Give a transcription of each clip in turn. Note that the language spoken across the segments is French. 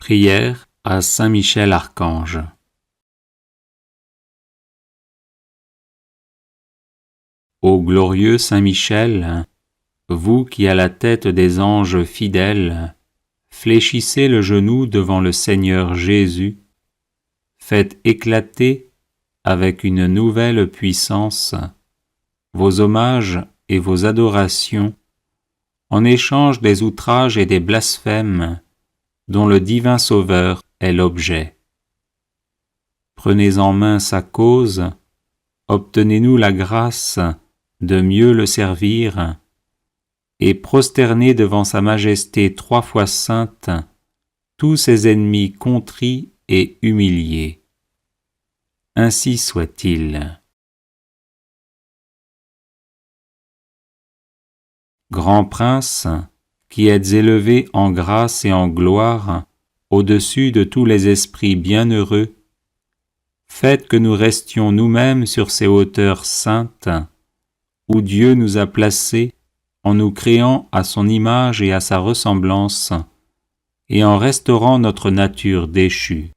Prière à Saint Michel Archange. Ô glorieux Saint Michel, vous qui à la tête des anges fidèles, fléchissez le genou devant le Seigneur Jésus, faites éclater avec une nouvelle puissance vos hommages et vos adorations en échange des outrages et des blasphèmes dont le divin Sauveur est l'objet. Prenez en main sa cause, obtenez-nous la grâce de mieux le servir, et prosternez devant sa majesté 3 fois sainte tous ses ennemis contrits et humiliés. Ainsi soit-il. Grand Prince, qui êtes élevé en grâce et en gloire au-dessus de tous les esprits bienheureux, faites que nous restions nous-mêmes sur ces hauteurs saintes, où Dieu nous a placés en nous créant à son image et à sa ressemblance, et en restaurant notre nature déchue.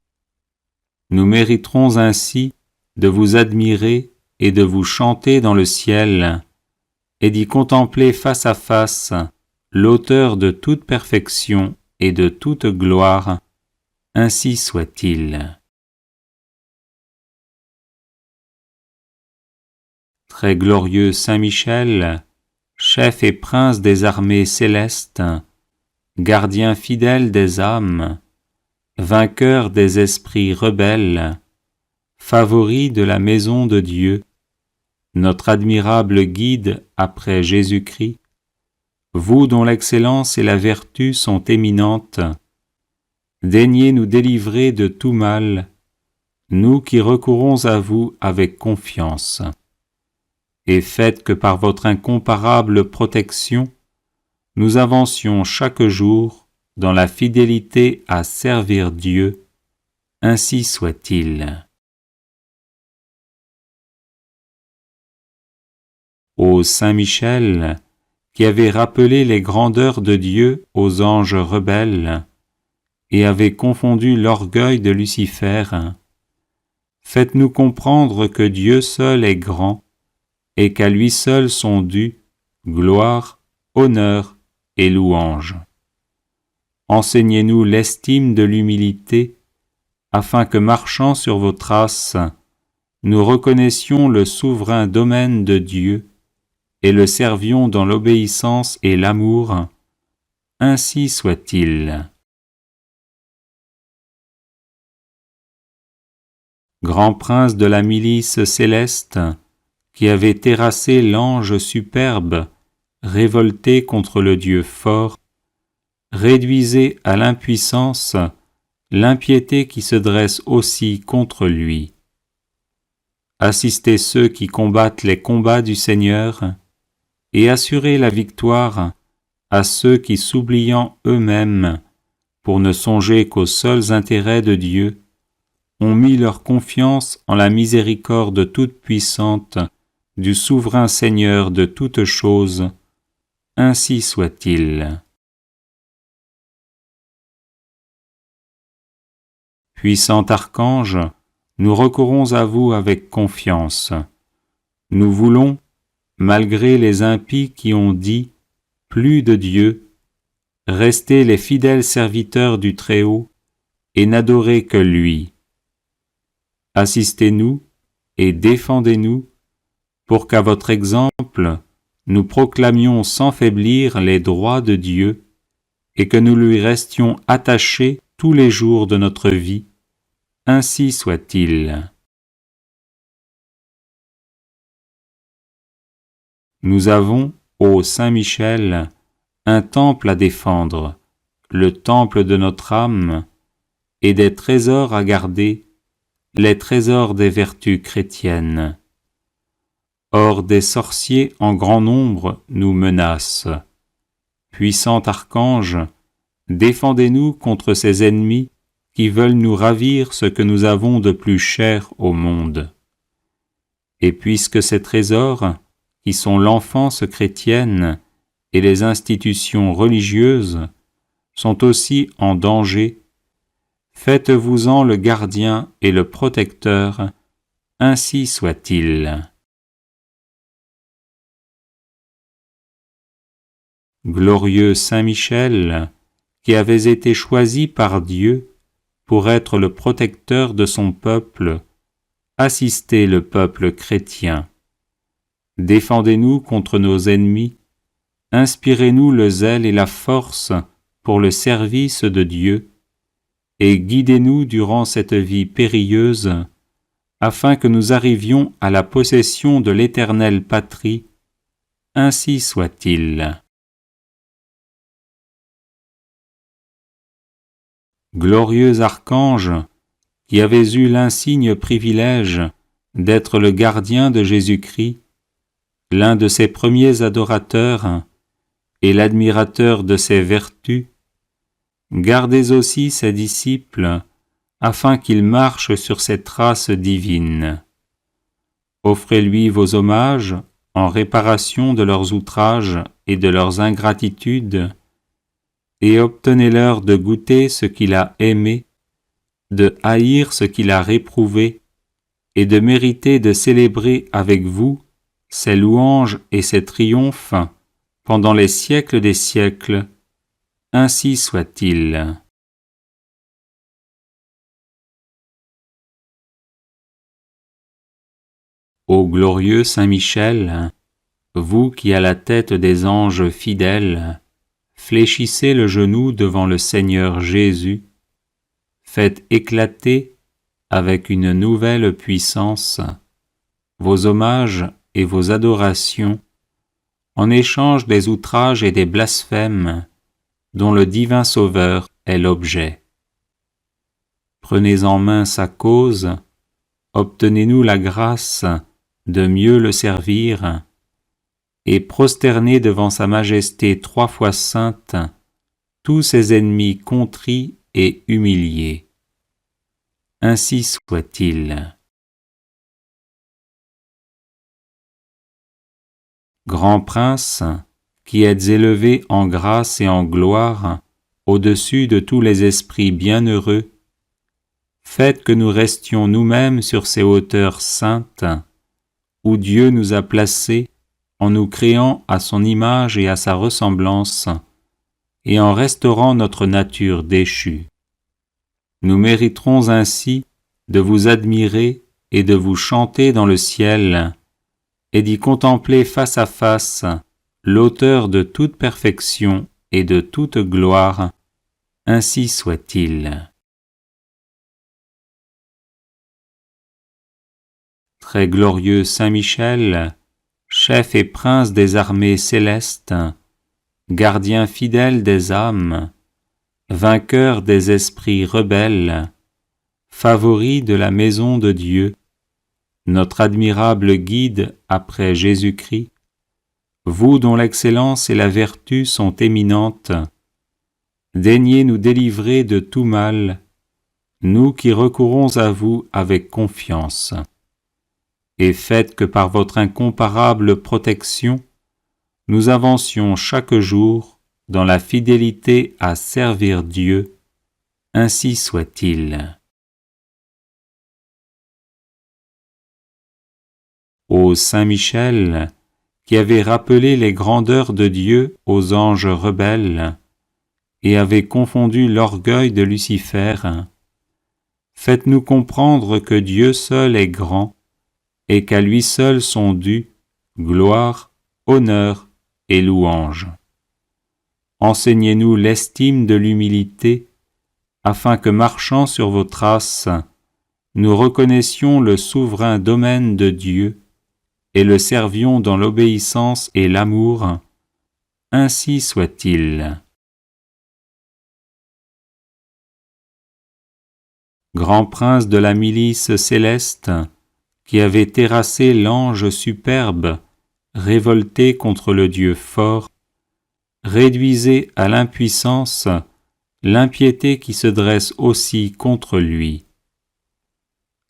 Nous mériterons ainsi de vous admirer et de vous chanter dans le ciel, et d'y contempler face à face l'auteur de toute perfection et de toute gloire, ainsi soit-il. Très glorieux Saint Michel, chef et prince des armées célestes, gardien fidèle des âmes, vainqueur des esprits rebelles, favori de la maison de Dieu, notre admirable guide après Jésus-Christ, vous dont l'excellence et la vertu sont éminentes, daignez nous délivrer de tout mal, nous qui recourons à vous avec confiance. Et faites que par votre incomparable protection, nous avancions chaque jour dans la fidélité à servir Dieu, ainsi soit-il. Ô Saint Michel, qui avez rappelé les grandeurs de Dieu aux anges rebelles, et avez confondu l'orgueil de Lucifer, faites-nous comprendre que Dieu seul est grand, et qu'à lui seul sont dus gloire, honneur et louange. Enseignez-nous l'estime de l'humilité, afin que, marchant sur vos traces, nous reconnaissions le souverain domaine de Dieu et le servions dans l'obéissance et l'amour. Ainsi soit-il. Grand prince de la milice céleste, qui avait terrassé l'ange superbe, révolté contre le Dieu fort, réduisez à l'impuissance l'impiété qui se dresse aussi contre lui. Assistez ceux qui combattent les combats du Seigneur, et assurez la victoire à ceux qui, s'oubliant eux-mêmes, pour ne songer qu'aux seuls intérêts de Dieu, ont mis leur confiance en la miséricorde toute-puissante du souverain Seigneur de toutes choses, ainsi soit-il. Puissant archange, nous recourons à vous avec confiance. Nous voulons, malgré les impies qui ont dit « plus de Dieu », rester les fidèles serviteurs du Très-Haut et n'adorer que lui. Assistez-nous et défendez-nous pour qu'à votre exemple, nous proclamions sans faiblir les droits de Dieu et que nous lui restions attachés tous les jours de notre vie. Ainsi soit-il. Nous avons, ô Saint Michel, un temple à défendre, le temple de notre âme, et des trésors à garder, les trésors des vertus chrétiennes. Or des sorciers en grand nombre nous menacent. Puissant archange, défendez-nous contre ces ennemis qui veulent nous ravir ce que nous avons de plus cher au monde. Et puisque ces trésors, qui sont l'enfance chrétienne et les institutions religieuses, sont aussi en danger, Faites-vous-en le gardien et le protecteur, ainsi soit-il. Glorieux Saint Michel, qui avez été choisi par Dieu pour être le protecteur de son peuple, assistez le peuple chrétien. Défendez-nous contre nos ennemis, inspirez-nous le zèle et la force pour le service de Dieu, et guidez-nous durant cette vie périlleuse, afin que nous arrivions à la possession de l'éternelle patrie, ainsi soit-il. Glorieux archange, qui avez eu l'insigne privilège d'être le gardien de Jésus-Christ, l'un de ses premiers adorateurs et l'admirateur de ses vertus, gardez aussi ses disciples, afin qu'ils marchent sur ses traces divines. Offrez-lui vos hommages en réparation de leurs outrages et de leurs ingratitudes, et obtenez-leur de goûter ce qu'il a aimé, de haïr ce qu'il a réprouvé, et de mériter de célébrer avec vous ses louanges et ses triomphes pendant les siècles des siècles, ainsi soit-il. Ô glorieux Saint Michel, vous qui à la tête des anges fidèles, fléchissez le genou devant le Seigneur Jésus, faites éclater avec une nouvelle puissance vos hommages et vos adorations en échange des outrages et des blasphèmes dont le divin Sauveur est l'objet. Prenez en main sa cause, obtenez-nous la grâce de mieux le servir, et prosternez devant sa majesté 3 fois sainte tous ses ennemis contrits et humiliés. Ainsi soit-il. Grand Prince, qui êtes élevé en grâce et en gloire au-dessus de tous les esprits bienheureux, faites que nous restions nous-mêmes sur ces hauteurs saintes, où Dieu nous a placés en nous créant à son image et à sa ressemblance, et en restaurant notre nature déchue. Nous mériterons ainsi de vous admirer et de vous chanter dans le ciel, et d'y contempler face à face l'auteur de toute perfection et de toute gloire, ainsi soit-il. Très glorieux Saint Michel, chef et prince des armées célestes, gardien fidèle des âmes, vainqueur des esprits rebelles, favori de la maison de Dieu, notre admirable guide après Jésus-Christ, vous dont l'excellence et la vertu sont éminentes, daignez nous délivrer de tout mal, nous qui recourons à vous avec confiance. Et faites que par votre incomparable protection, nous avancions chaque jour dans la fidélité à servir Dieu, ainsi soit-il. Ô Saint Michel, qui avez rappelé les grandeurs de Dieu aux anges rebelles, et avez confondu l'orgueil de Lucifer, faites-nous comprendre que Dieu seul est grand, et qu'à lui seul sont dus gloire, honneur et louange. Enseignez-nous l'estime de l'humilité, afin que, marchant sur vos traces, nous reconnaissions le souverain domaine de Dieu et le servions dans l'obéissance et l'amour, ainsi soit-il. Grand prince de la milice céleste, qui avait terrassé l'ange superbe, révolté contre le Dieu fort, réduisez à l'impuissance l'impiété qui se dresse aussi contre lui.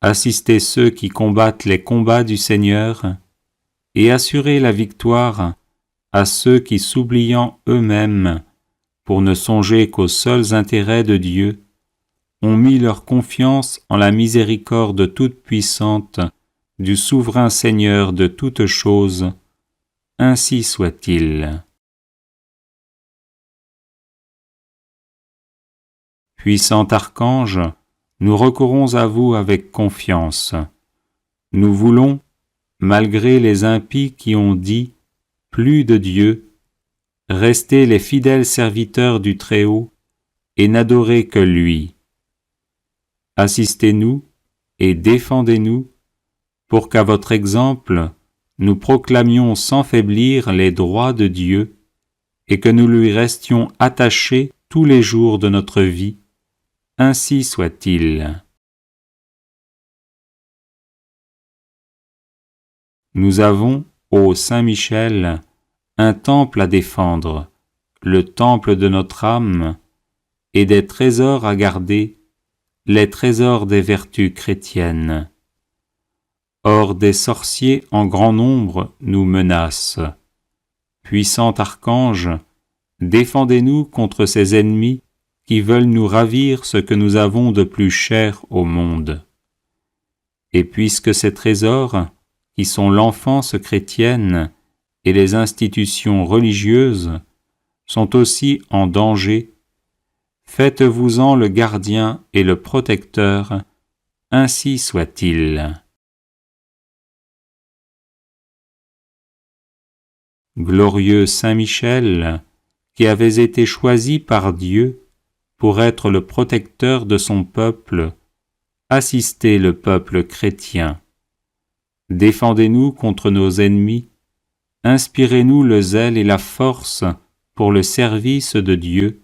Assistez ceux qui combattent les combats du Seigneur, et assurez la victoire à ceux qui, s'oubliant eux-mêmes, pour ne songer qu'aux seuls intérêts de Dieu, ont mis leur confiance en la miséricorde toute-puissante du souverain Seigneur de toutes choses, ainsi soit-il. Puissant archange, nous recourons à vous avec confiance. Nous voulons, malgré les impies qui ont dit « plus de Dieu », rester les fidèles serviteurs du Très-Haut et n'adorer que lui. Assistez-nous et défendez-nous pour qu'à votre exemple, nous proclamions sans faiblir les droits de Dieu et que nous lui restions attachés tous les jours de notre vie. Ainsi soit-il. Nous avons, ô Saint Michel, un temple à défendre, le temple de notre âme, et des trésors à garder, les trésors des vertus chrétiennes. Or des sorciers en grand nombre nous menacent. Puissant archange, défendez-nous contre ces ennemis qui veulent nous ravir ce que nous avons de plus cher au monde. Et puisque ces trésors, qui sont l'enfance chrétienne et les institutions religieuses, sont aussi en danger, faites-vous-en le gardien et le protecteur, ainsi soit-il. Glorieux Saint Michel, qui avez été choisi par Dieu pour être le protecteur de son peuple, assistez le peuple chrétien. Défendez-nous contre nos ennemis, inspirez-nous le zèle et la force pour le service de Dieu,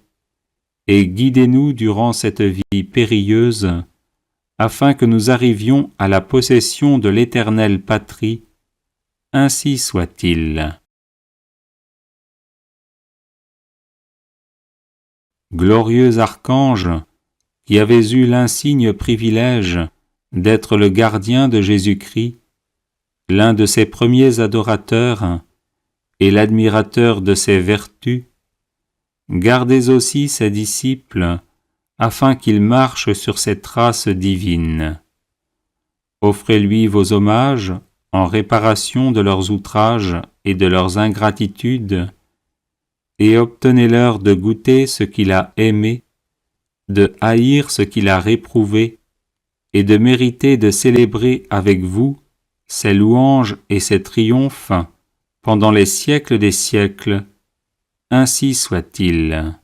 et guidez-nous durant cette vie périlleuse, afin que nous arrivions à la possession de l'éternelle patrie, ainsi soit-il. Glorieux archange, qui avez eu l'insigne privilège d'être le gardien de Jésus-Christ, l'un de ses premiers adorateurs et l'admirateur de ses vertus, gardez aussi ses disciples, afin qu'ils marchent sur ses traces divines. Offrez-lui vos hommages en réparation de leurs outrages et de leurs ingratitudes, et obtenez-leur de goûter ce qu'il a aimé, de haïr ce qu'il a réprouvé, et de mériter de célébrer avec vous ses louanges et ses triomphes pendant les siècles des siècles, ainsi soit-il.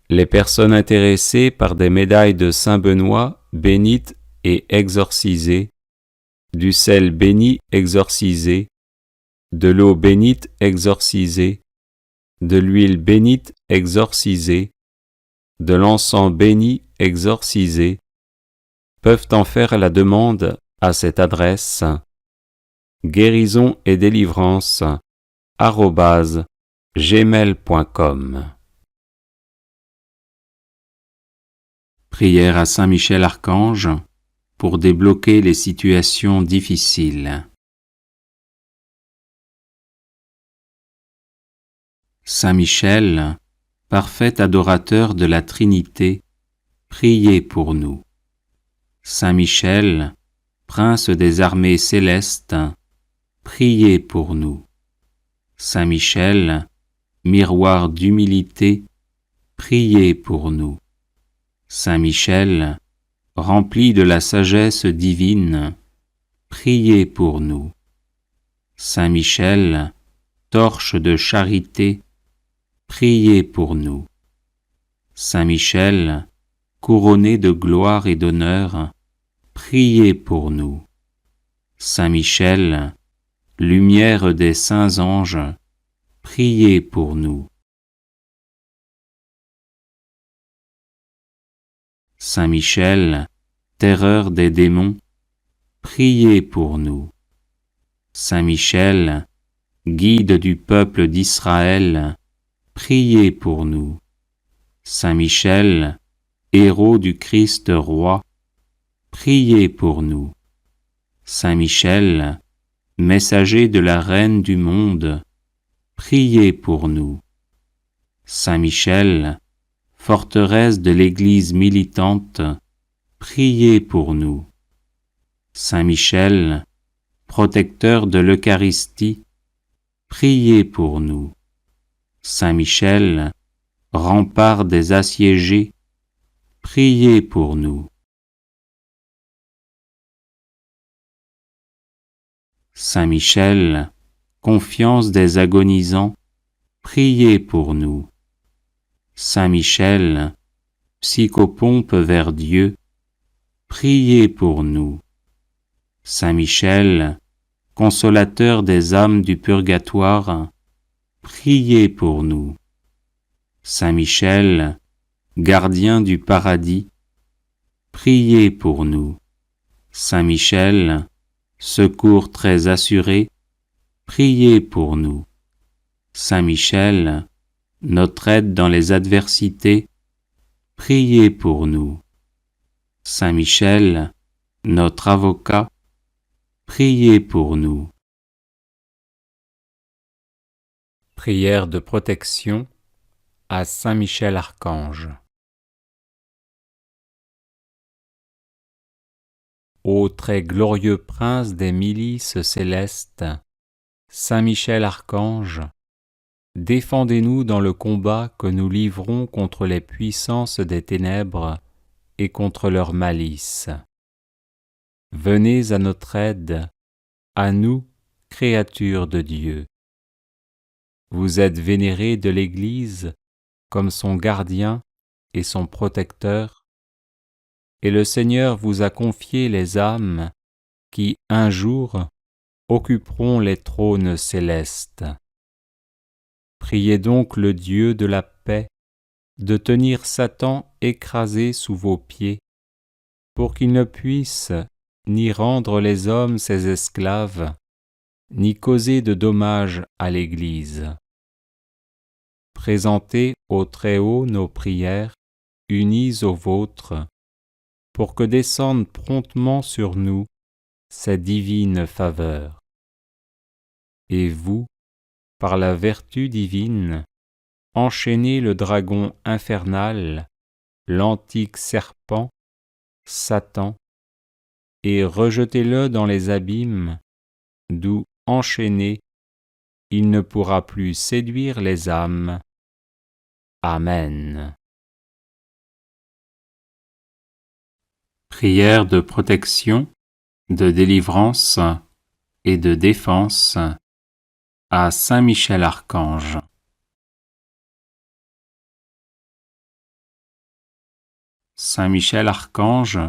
Les personnes intéressées par des médailles de Saint Benoît bénites et exorcisées, du sel béni exorcisé, de l'eau bénite exorcisée, de l'huile bénite exorcisée, de l'encens béni exorcisé, peuvent en faire la demande à cette adresse guérison et délivrance @gmail.com. Prière à Saint Michel Archange pour débloquer les situations difficiles. Saint Michel, parfait adorateur de la Trinité, priez pour nous. Saint Michel, prince des armées célestes, priez pour nous. Saint Michel, miroir d'humilité, priez pour nous. Saint Michel, rempli de la sagesse divine, priez pour nous. Saint Michel, torche de charité, priez pour nous. Saint Michel, couronné de gloire et d'honneur, priez pour nous. Saint Michel, lumière des saints anges, priez pour nous. Saint Michel, terreur des démons, priez pour nous. Saint Michel, guide du peuple d'Israël, priez pour nous. Saint Michel, héros du Christ roi, priez pour nous. Saint Michel, messager de la Reine du monde, priez pour nous. Saint Michel, forteresse de l'Église militante, priez pour nous. Saint Michel, protecteur de l'Eucharistie, priez pour nous. Saint Michel, rempart des assiégés, priez pour nous. Saint Michel, confiance des agonisants, priez pour nous. Saint Michel, psychopompe vers Dieu, priez pour nous. Saint Michel, consolateur des âmes du purgatoire, priez pour nous. Saint Michel, gardien du paradis, priez pour nous. Saint Michel, secours très assuré, priez pour nous. Saint Michel, notre aide dans les adversités, priez pour nous. Saint Michel, notre avocat, priez pour nous. Prière de protection à Saint Michel Archange. Ô très glorieux prince des milices célestes, Saint Michel Archange, défendez-nous dans le combat que nous livrons contre les puissances des ténèbres et contre leur malice. Venez à notre aide, à nous, créatures de Dieu. Vous êtes vénérés de l'Église comme son gardien et son protecteur, et le Seigneur vous a confié les âmes qui, un jour, occuperont les trônes célestes. Priez donc le Dieu de la paix de tenir Satan écrasé sous vos pieds, pour qu'il ne puisse ni rendre les hommes ses esclaves, ni causer de dommages à l'Église. Présentez au Très-Haut nos prières, unies aux vôtres, pour que descendent promptement sur nous ses divines faveurs. Et vous, par la vertu divine, enchaînez le dragon infernal, l'antique serpent, Satan, et rejetez-le dans les abîmes, d'où, enchaîné, il ne pourra plus séduire les âmes. Amen. Prière de protection, de délivrance et de défense à Saint Michel Archange. Saint Michel Archange,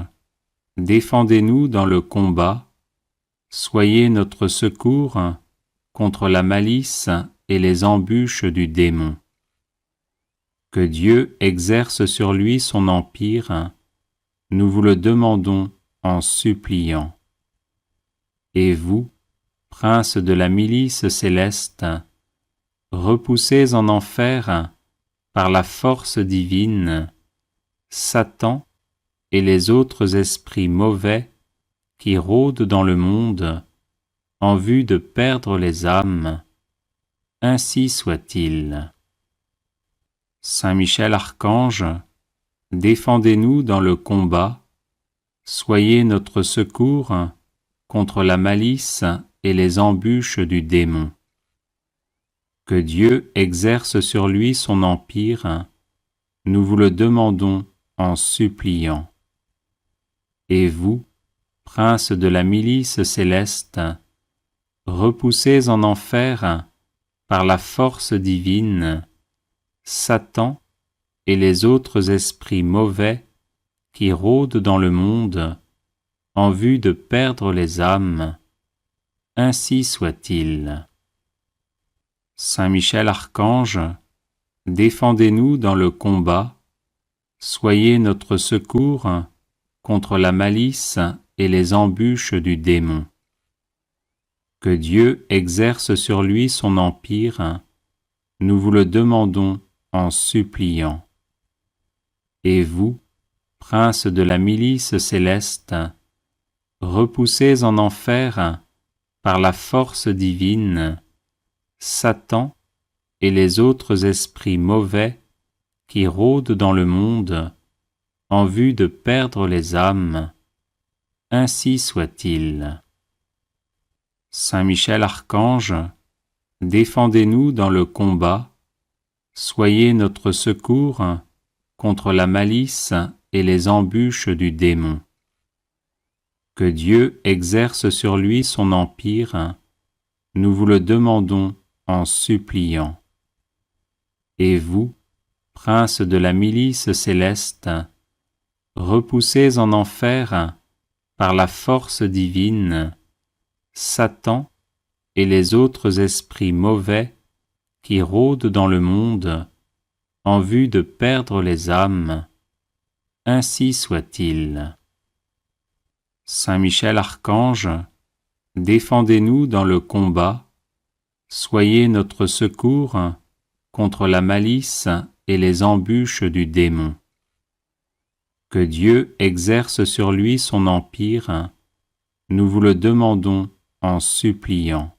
défendez-nous dans le combat, soyez notre secours contre la malice et les embûches du démon. Que Dieu exerce sur lui son empire, nous vous le demandons en suppliant. Et vous, prince de la milice céleste, repoussez en enfer, par la force divine, Satan et les autres esprits mauvais qui rôdent dans le monde en vue de perdre les âmes. Ainsi soit-il. Saint Michel Archange, défendez-nous dans le combat, soyez notre secours contre la malice et les embûches du démon. Que Dieu exerce sur lui son empire, nous vous le demandons en suppliant. Et vous, prince de la milice céleste, repoussez en enfer, par la force divine, Satan et les autres esprits mauvais qui rôdent dans le monde en vue de perdre les âmes. Ainsi soit-il. Saint Michel Archange, défendez-nous dans le combat, soyez notre secours contre la malice et les embûches du démon. Que Dieu exerce sur lui son empire, nous vous le demandons en suppliant. Et vous, prince de la milice céleste, repoussez en enfer, par la force divine, Satan et les autres esprits mauvais qui rôdent dans le monde en vue de perdre les âmes, ainsi soit-il. Saint Michel Archange, défendez-nous dans le combat, soyez notre secours contre la malice et les embûches du démon. Que Dieu exerce sur lui son empire, nous vous le demandons en suppliant. Et vous, prince de la milice céleste, repoussez en enfer, par la force divine, Satan et les autres esprits mauvais qui rôdent dans le monde en vue de perdre les âmes, ainsi soit-il. Saint Michel Archange, défendez-nous dans le combat, soyez notre secours contre la malice et les embûches du démon. Que Dieu exerce sur lui son empire, nous vous le demandons en suppliant.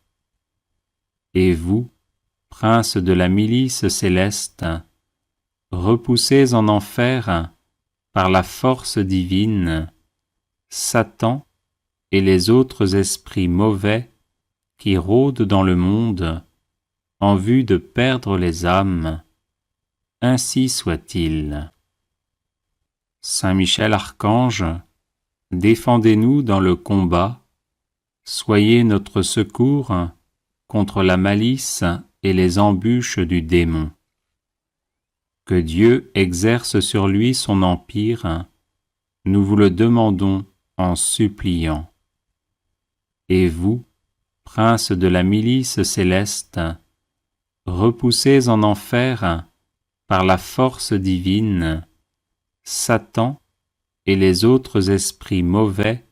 Et vous, prince de la milice céleste, repoussez en enfer, par la force divine, Satan et les autres esprits mauvais qui rôdent dans le monde en vue de perdre les âmes, ainsi soit-il. Saint Michel Archange, défendez-nous dans le combat, soyez notre secours contre la malice et les embûches du démon. Que Dieu exerce sur lui son empire, nous vous le demandons en suppliant. Et vous, prince de la milice céleste, repoussez en enfer, par la force divine, Satan et les autres esprits mauvais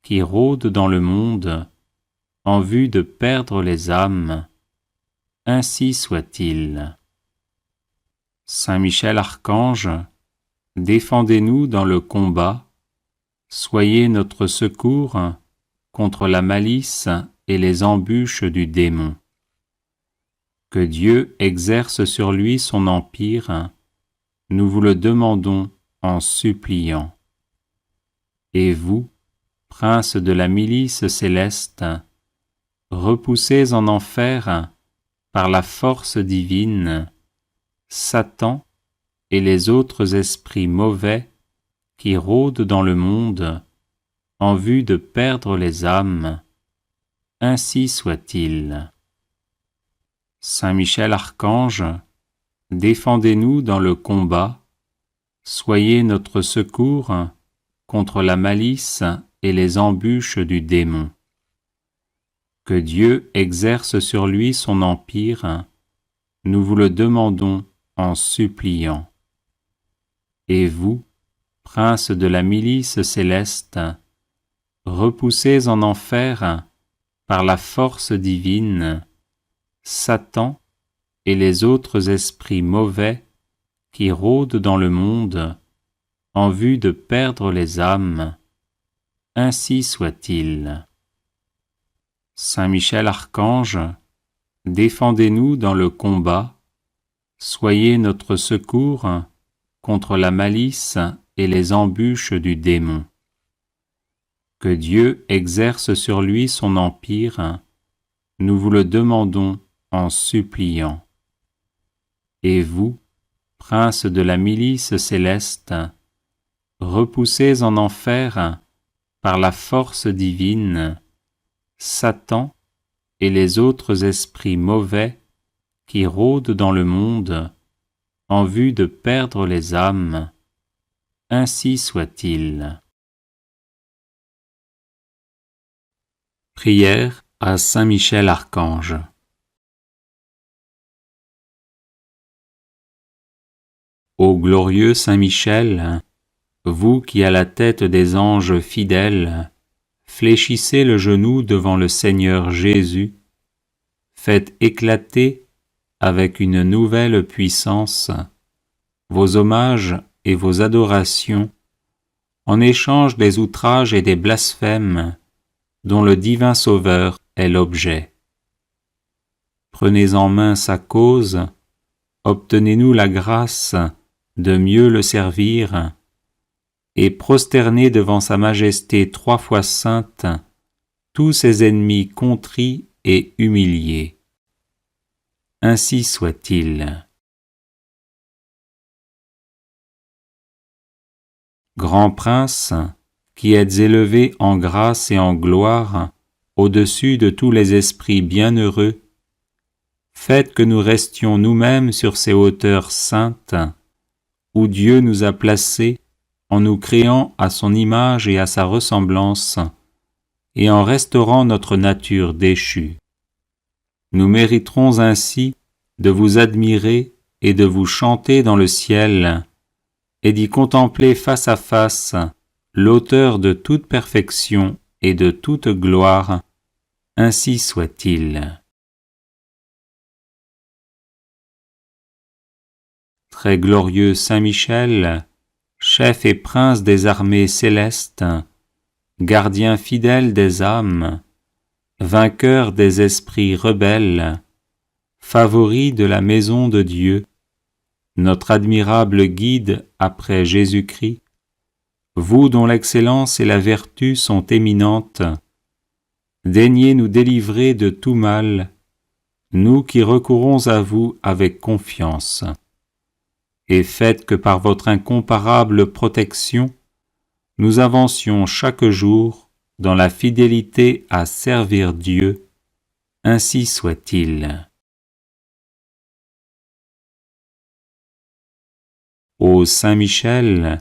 qui rôdent dans le monde en vue de perdre les âmes, ainsi soit-il. Saint Michel Archange, défendez-nous dans le combat, soyez notre secours contre la malice et les embûches du démon. Que Dieu exerce sur lui son empire, nous vous le demandons en suppliant. Et vous, prince de la milice céleste, repoussez en enfer, par la force divine, Satan et les autres esprits mauvais qui rôdent dans le monde en vue de perdre les âmes, ainsi soit-il. Saint Michel Archange, défendez-nous dans le combat, soyez notre secours contre la malice et les embûches du démon. Que Dieu exerce sur lui son empire, nous vous le demandons en suppliant. Et vous, prince de la milice céleste, repoussez en enfer, par la force divine, Satan et les autres esprits mauvais qui rôdent dans le monde en vue de perdre les âmes, ainsi soit-il. Saint Michel Archange, défendez-nous dans le combat, soyez notre secours contre la malice et les embûches du démon. Que Dieu exerce sur lui son empire, nous vous le demandons en suppliant. Et vous, prince de la milice céleste, repoussez en enfer, par la force divine, Satan et les autres esprits mauvais qui rôdent dans le monde en vue de perdre les âmes, ainsi soit-il. Prière à Saint Michel Archange. Ô glorieux Saint Michel, vous qui à la tête des anges fidèles, fléchissez le genou devant le Seigneur Jésus, faites éclater avec une nouvelle puissance vos hommages et vos adorations en échange des outrages et des blasphèmes dont le divin Sauveur est l'objet. Prenez en main sa cause, obtenez-nous la grâce de mieux le servir, et prosternez devant sa majesté 3 fois sainte tous ses ennemis contrits et humiliés. Ainsi soit-il. Grand Prince, qui êtes élevé en grâce et en gloire au-dessus de tous les esprits bienheureux, faites que nous restions nous-mêmes sur ces hauteurs saintes, où Dieu nous a placés en nous créant à son image et à sa ressemblance, et en restaurant notre nature déchue. Nous mériterons ainsi de vous admirer et de vous chanter dans le ciel, et d'y contempler face à face l'auteur de toute perfection et de toute gloire. Ainsi soit-il. Très glorieux Saint Michel, chef et prince des armées célestes, gardien fidèle des âmes, vainqueur des esprits rebelles, favori de la maison de Dieu, notre admirable guide après Jésus-Christ, vous dont l'excellence et la vertu sont éminentes, daignez nous délivrer de tout mal, nous qui recourons à vous avec confiance, et faites que par votre incomparable protection, nous avancions chaque jour dans la fidélité à servir Dieu. Ainsi soit-il. Ô Saint Michel,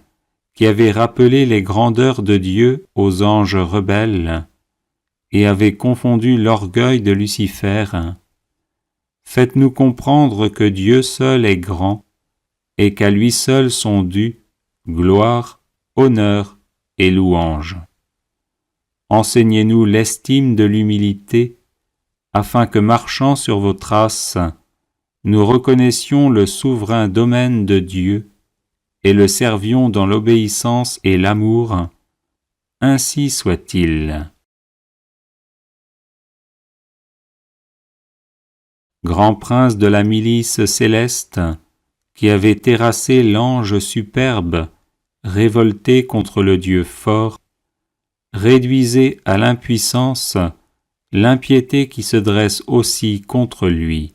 qui avez rappelé les grandeurs de Dieu aux anges rebelles, et avez confondu l'orgueil de Lucifer, faites-nous comprendre que Dieu seul est grand, et qu'à lui seul sont dus gloire, honneur et louange. Enseignez-nous l'estime de l'humilité, afin que, marchant sur vos traces, nous reconnaissions le souverain domaine de Dieu et le servions dans l'obéissance et l'amour. Ainsi soit-il. Grand prince de la milice céleste, qui avait terrassé l'ange superbe, révolté contre le Dieu fort, réduisez à l'impuissance l'impiété qui se dresse aussi contre lui.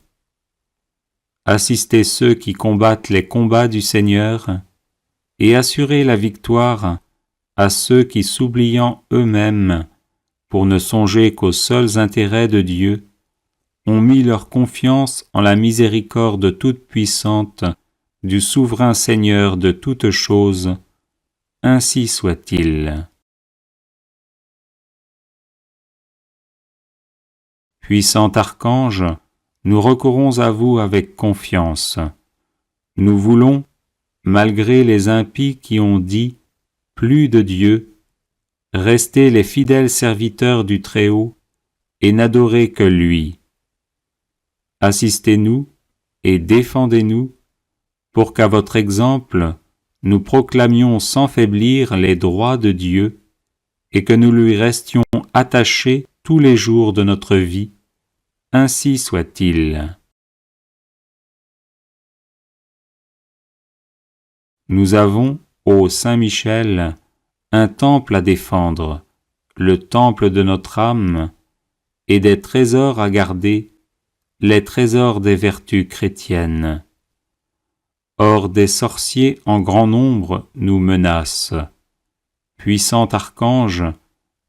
Assistez ceux qui combattent les combats du Seigneur, et assurez la victoire à ceux qui, s'oubliant eux-mêmes, pour ne songer qu'aux seuls intérêts de Dieu, ont mis leur confiance en la miséricorde toute-puissante du souverain Seigneur de toutes choses. Ainsi soit-il. Puissant archange, nous recourons à vous avec confiance. Nous voulons, malgré les impies qui ont dit « plus de Dieu », rester les fidèles serviteurs du Très-Haut et n'adorer que lui. Assistez-nous et défendez-nous pour qu'à votre exemple, nous proclamions sans faiblir les droits de Dieu et que nous lui restions attachés tous les jours de notre vie. Ainsi soit-il. Nous avons, ô Saint Michel, un temple à défendre, le temple de notre âme, et des trésors à garder, les trésors des vertus chrétiennes. Or des sorciers en grand nombre nous menacent. Puissant archange,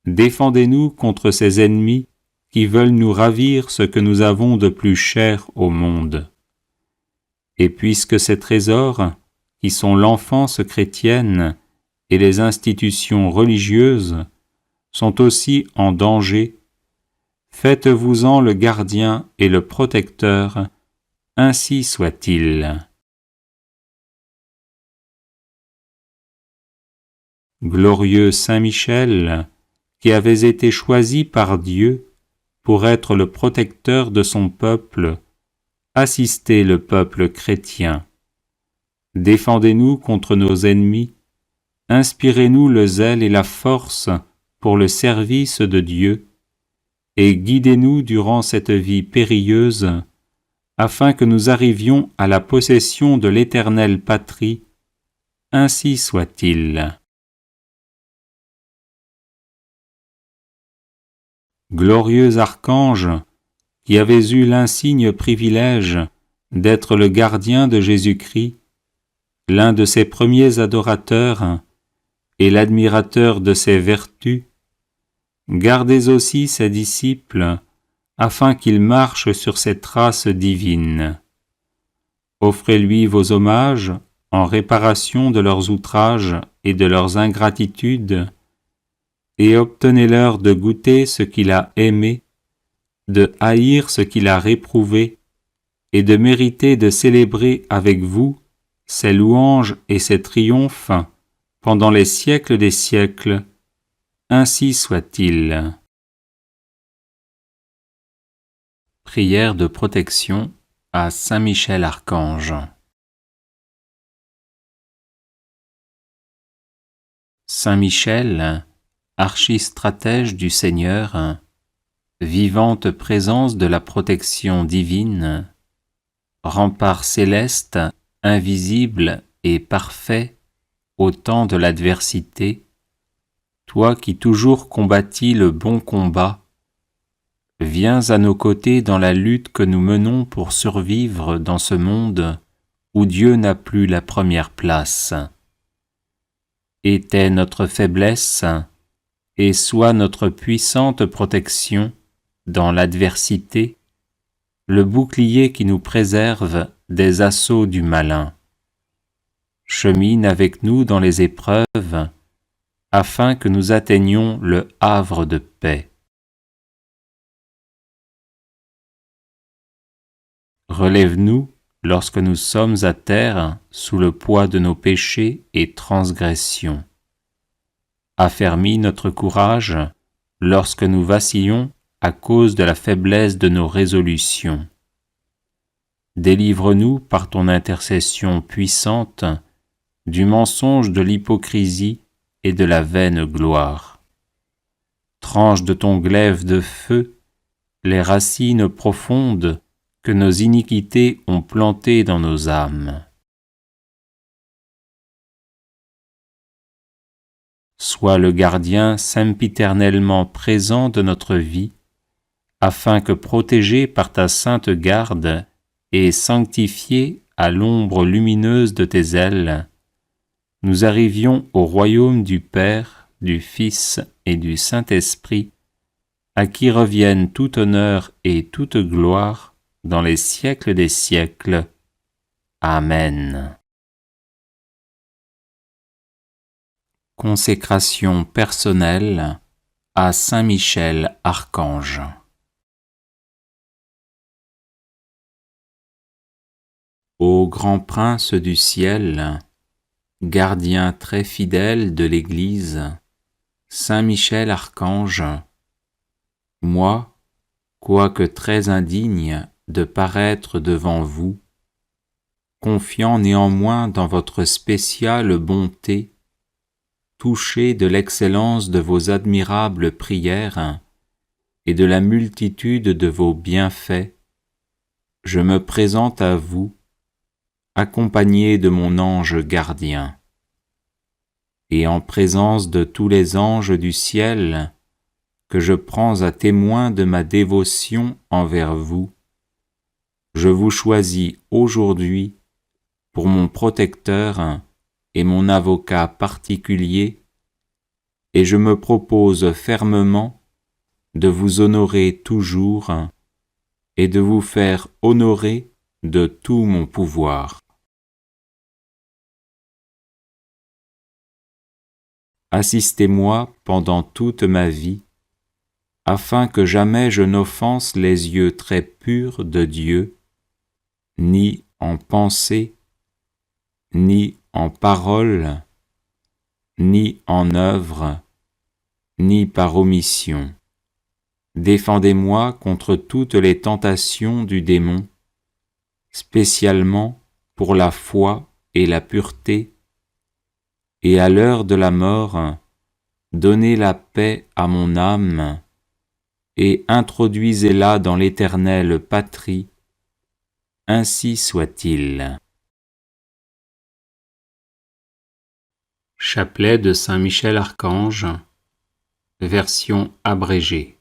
défendez-nous contre ces ennemis qui veulent nous ravir ce que nous avons de plus cher au monde. Et puisque ces trésors, qui sont l'enfance chrétienne et les institutions religieuses, sont aussi en danger, faites-vous-en le gardien et le protecteur, ainsi soit-il. Glorieux Saint Michel, qui avez été choisi par Dieu pour être le protecteur de son peuple, assistez le peuple chrétien. Défendez-nous contre nos ennemis, inspirez-nous le zèle et la force pour le service de Dieu, et guidez-nous durant cette vie périlleuse afin que nous arrivions à la possession de l'éternelle patrie. Ainsi soit-il. Glorieux archange, qui avez eu l'insigne privilège d'être le gardien de Jésus-Christ, l'un de ses premiers adorateurs et l'admirateur de ses vertus, gardez aussi ses disciples, afin qu'ils marchent sur ses traces divines. Offrez-lui vos hommages en réparation de leurs outrages et de leurs ingratitudes, et obtenez-leur de goûter ce qu'il a aimé, de haïr ce qu'il a réprouvé, et de mériter de célébrer avec vous ses louanges et ses triomphes pendant les siècles des siècles. Ainsi soit-il. Prière de protection à Saint Michel Archange. Saint Michel, archistratège du Seigneur, vivante présence de la protection divine, rempart céleste, invisible et parfait au temps de l'adversité, toi qui toujours combattis le bon combat, viens à nos côtés dans la lutte que nous menons pour survivre dans ce monde où Dieu n'a plus la première place. Était notre faiblesse et sois notre puissante protection dans l'adversité, le bouclier qui nous préserve des assauts du malin. Chemine avec nous dans les épreuves, afin que nous atteignions le havre de paix. Relève-nous lorsque nous sommes à terre sous le poids de nos péchés et transgressions. Affermis notre courage lorsque nous vacillons à cause de la faiblesse de nos résolutions. Délivre-nous par ton intercession puissante du mensonge de l'hypocrisie et de la vaine gloire. Tranche de ton glaive de feu les racines profondes que nos iniquités ont plantées dans nos âmes. Sois le gardien sempiternellement présent de notre vie, afin que, protégés par ta sainte garde et sanctifiés à l'ombre lumineuse de tes ailes, nous arrivions au royaume du Père, du Fils et du Saint-Esprit, à qui reviennent tout honneur et toute gloire dans les siècles des siècles. Amen. Consécration personnelle à Saint Michel Archange. Ô grand prince du ciel, gardien très fidèle de l'Église, Saint Michel Archange, moi, quoique très indigne de paraître devant vous, confiant néanmoins dans votre spéciale bonté, touché de l'excellence de vos admirables prières et de la multitude de vos bienfaits, je me présente à vous, accompagné de mon ange gardien. Et en présence de tous les anges du ciel, que je prends à témoin de ma dévotion envers vous, je vous choisis aujourd'hui pour mon protecteur et mon avocat particulier, et je me propose fermement de vous honorer toujours et de vous faire honorer de tout mon pouvoir. Assistez-moi pendant toute ma vie, afin que jamais je n'offense les yeux très purs de Dieu, ni en pensée, ni en parole, ni en œuvre, ni par omission. Défendez-moi contre toutes les tentations du démon, spécialement pour la foi et la pureté, et à l'heure de la mort, donnez la paix à mon âme, et introduisez-la dans l'éternelle patrie, Ainsi soit-il. Chapelet de Saint Michel Archange, version abrégée.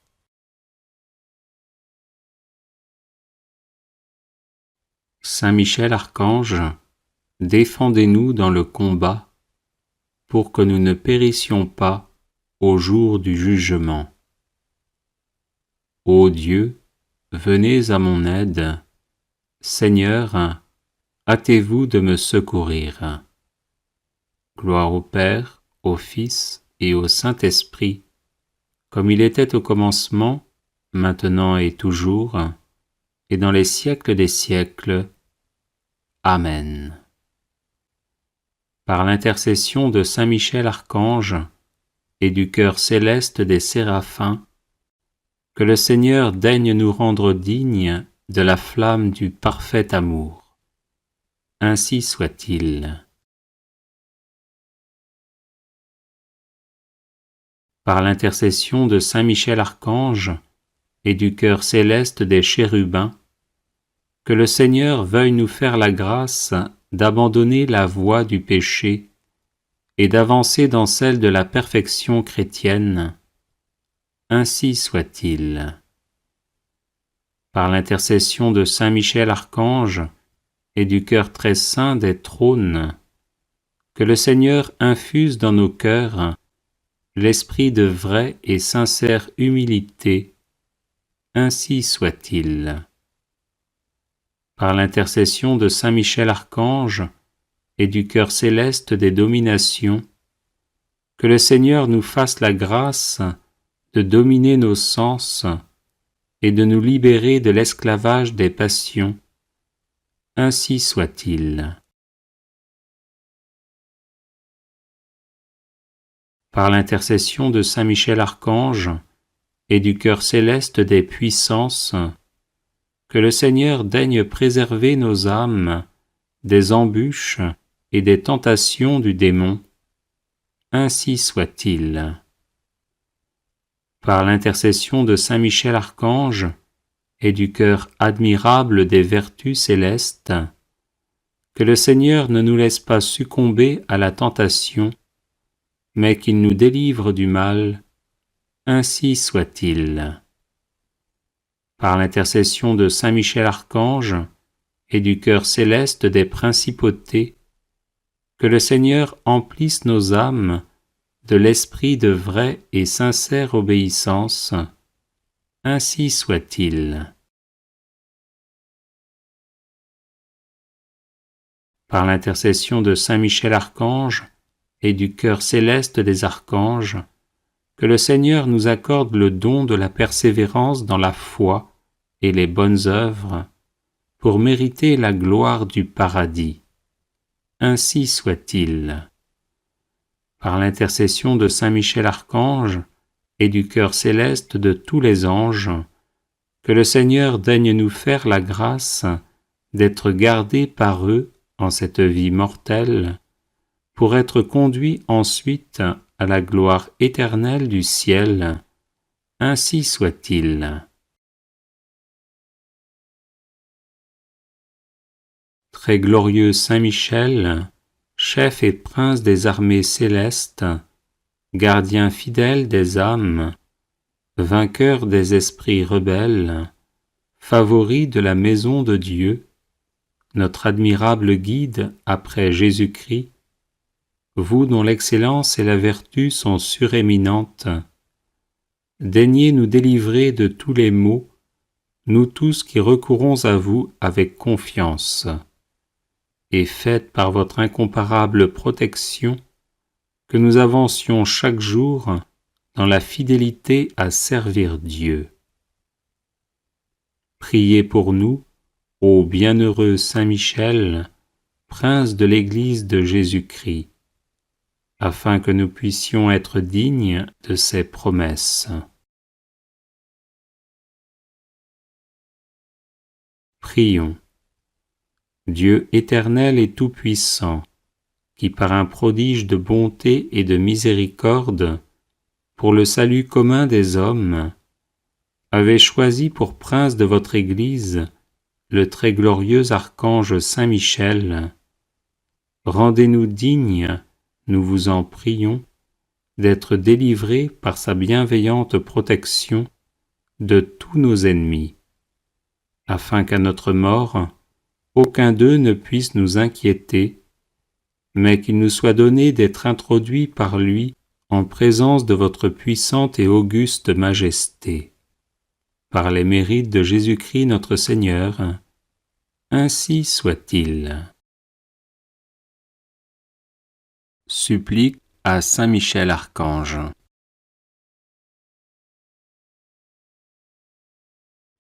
Saint Michel Archange, défendez-nous dans le combat, pour que nous ne périssions pas au jour du jugement. Ô Dieu, venez à mon aide. Seigneur, hâtez-vous de me secourir. Gloire au Père, au Fils et au Saint-Esprit, comme il était au commencement, maintenant et toujours, et dans les siècles des siècles. Amen. Par l'intercession de Saint Michel Archange et du chœur céleste des séraphins, que le Seigneur daigne nous rendre dignes de la flamme du parfait amour. Ainsi soit-il. Par l'intercession de Saint Michel Archange et du chœur céleste des chérubins, que le Seigneur veuille nous faire la grâce d'abandonner la voie du péché et d'avancer dans celle de la perfection chrétienne. Ainsi soit-il. Par l'intercession de Saint Michel Archange et du cœur très saint des trônes, que le Seigneur infuse dans nos cœurs l'esprit de vraie et sincère humilité. Ainsi soit-il. Par l'intercession de Saint Michel Archange et du cœur céleste des dominations, que le Seigneur nous fasse la grâce de dominer nos sens et de nous libérer de l'esclavage des passions. Ainsi soit-il. Par l'intercession de Saint Michel Archange et du cœur céleste des puissances, que le Seigneur daigne préserver nos âmes des embûches et des tentations du démon. Ainsi soit-il. Par l'intercession de Saint Michel Archange et du cœur admirable des vertus célestes, que le Seigneur ne nous laisse pas succomber à la tentation, mais qu'il nous délivre du mal. Ainsi soit-il. Par l'intercession de Saint Michel Archange et du cœur céleste des principautés, que le Seigneur emplisse nos âmes de l'esprit de vraie et sincère obéissance. Ainsi soit-il. Par l'intercession de Saint Michel Archange et du cœur céleste des archanges, que le Seigneur nous accorde le don de la persévérance dans la foi et les bonnes œuvres, pour mériter la gloire du paradis. Ainsi soit-il. Par l'intercession de Saint Michel Archange et du cœur céleste de tous les anges, que le Seigneur daigne nous faire la grâce d'être gardés par eux en cette vie mortelle, pour être conduits ensuite à la gloire éternelle du ciel. Ainsi soit-il. Très glorieux Saint Michel, chef et prince des armées célestes, gardien fidèle des âmes, vainqueur des esprits rebelles, favori de la maison de Dieu, notre admirable guide après Jésus-Christ, vous dont l'excellence et la vertu sont suréminentes, daignez nous délivrer de tous les maux, nous tous qui recourons à vous avec confiance, et faites par votre incomparable protection que nous avancions chaque jour dans la fidélité à servir Dieu. Priez pour nous, ô bienheureux Saint Michel, prince de l'Église de Jésus-Christ, afin que nous puissions être dignes de ses promesses. Prions. Dieu éternel et tout-puissant, qui par un prodige de bonté et de miséricorde, pour le salut commun des hommes, avez choisi pour prince de votre Église le très glorieux archange Saint Michel, rendez-nous dignes, nous vous en prions, d'être délivrés par sa bienveillante protection de tous nos ennemis, afin qu'à notre mort, aucun d'eux ne puisse nous inquiéter, mais qu'il nous soit donné d'être introduits par lui en présence de votre puissante et auguste majesté. Par les mérites de Jésus-Christ notre Seigneur, ainsi soit-il. Supplique à Saint Michel Archange.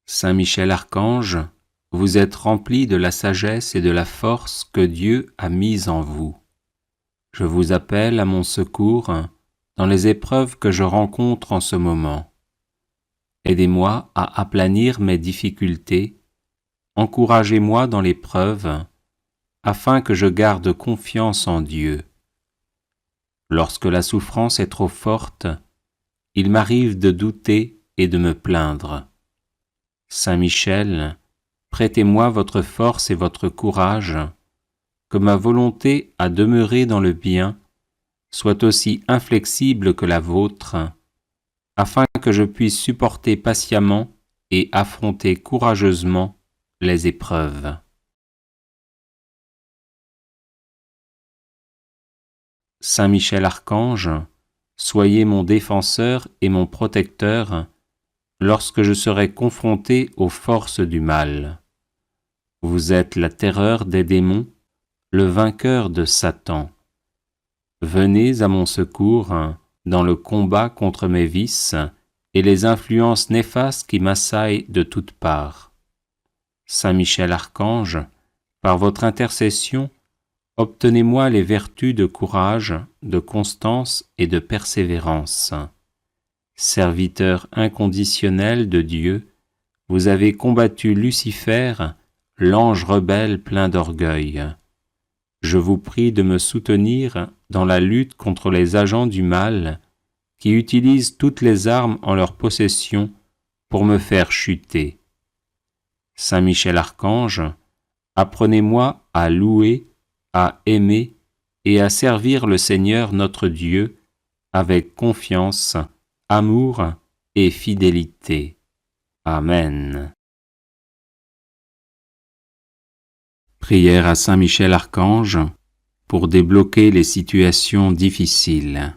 Saint Michel Archange, vous êtes rempli de la sagesse et de la force que Dieu a mise en vous. Je vous appelle à mon secours dans les épreuves que je rencontre en ce moment. Aidez-moi à aplanir mes difficultés, encouragez-moi dans l'épreuve, afin que je garde confiance en Dieu. Lorsque la souffrance est trop forte, il m'arrive de douter et de me plaindre. Saint Michel, prêtez-moi votre force et votre courage, que ma volonté à demeurer dans le bien soit aussi inflexible que la vôtre, afin que je puisse supporter patiemment et affronter courageusement les épreuves. Saint Michel Archange, soyez mon défenseur et mon protecteur lorsque je serai confronté aux forces du mal. Vous êtes la terreur des démons, le vainqueur de Satan. Venez à mon secours dans le combat contre mes vices et les influences néfastes qui m'assaillent de toutes parts. Saint Michel Archange, par votre intercession, obtenez-moi les vertus de courage, de constance et de persévérance. Serviteur inconditionnel de Dieu, vous avez combattu Lucifer, l'ange rebelle plein d'orgueil. Je vous prie de me soutenir dans la lutte contre les agents du mal qui utilisent toutes les armes en leur possession pour me faire chuter. Saint Michel Archange, apprenez-moi à louer, à aimer et à servir le Seigneur notre Dieu avec confiance, amour et fidélité. Amen. Prière à Saint Michel Archange pour débloquer les situations difficiles.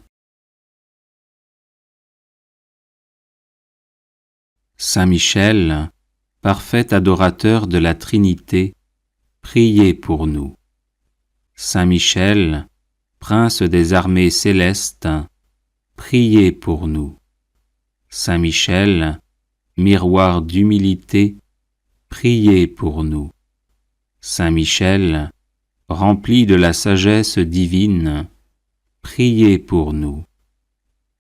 Saint Michel, parfait adorateur de la Trinité, priez pour nous. Saint Michel, prince des armées célestes, priez pour nous. Saint Michel, miroir d'humilité, priez pour nous. Saint Michel, rempli de la sagesse divine, priez pour nous.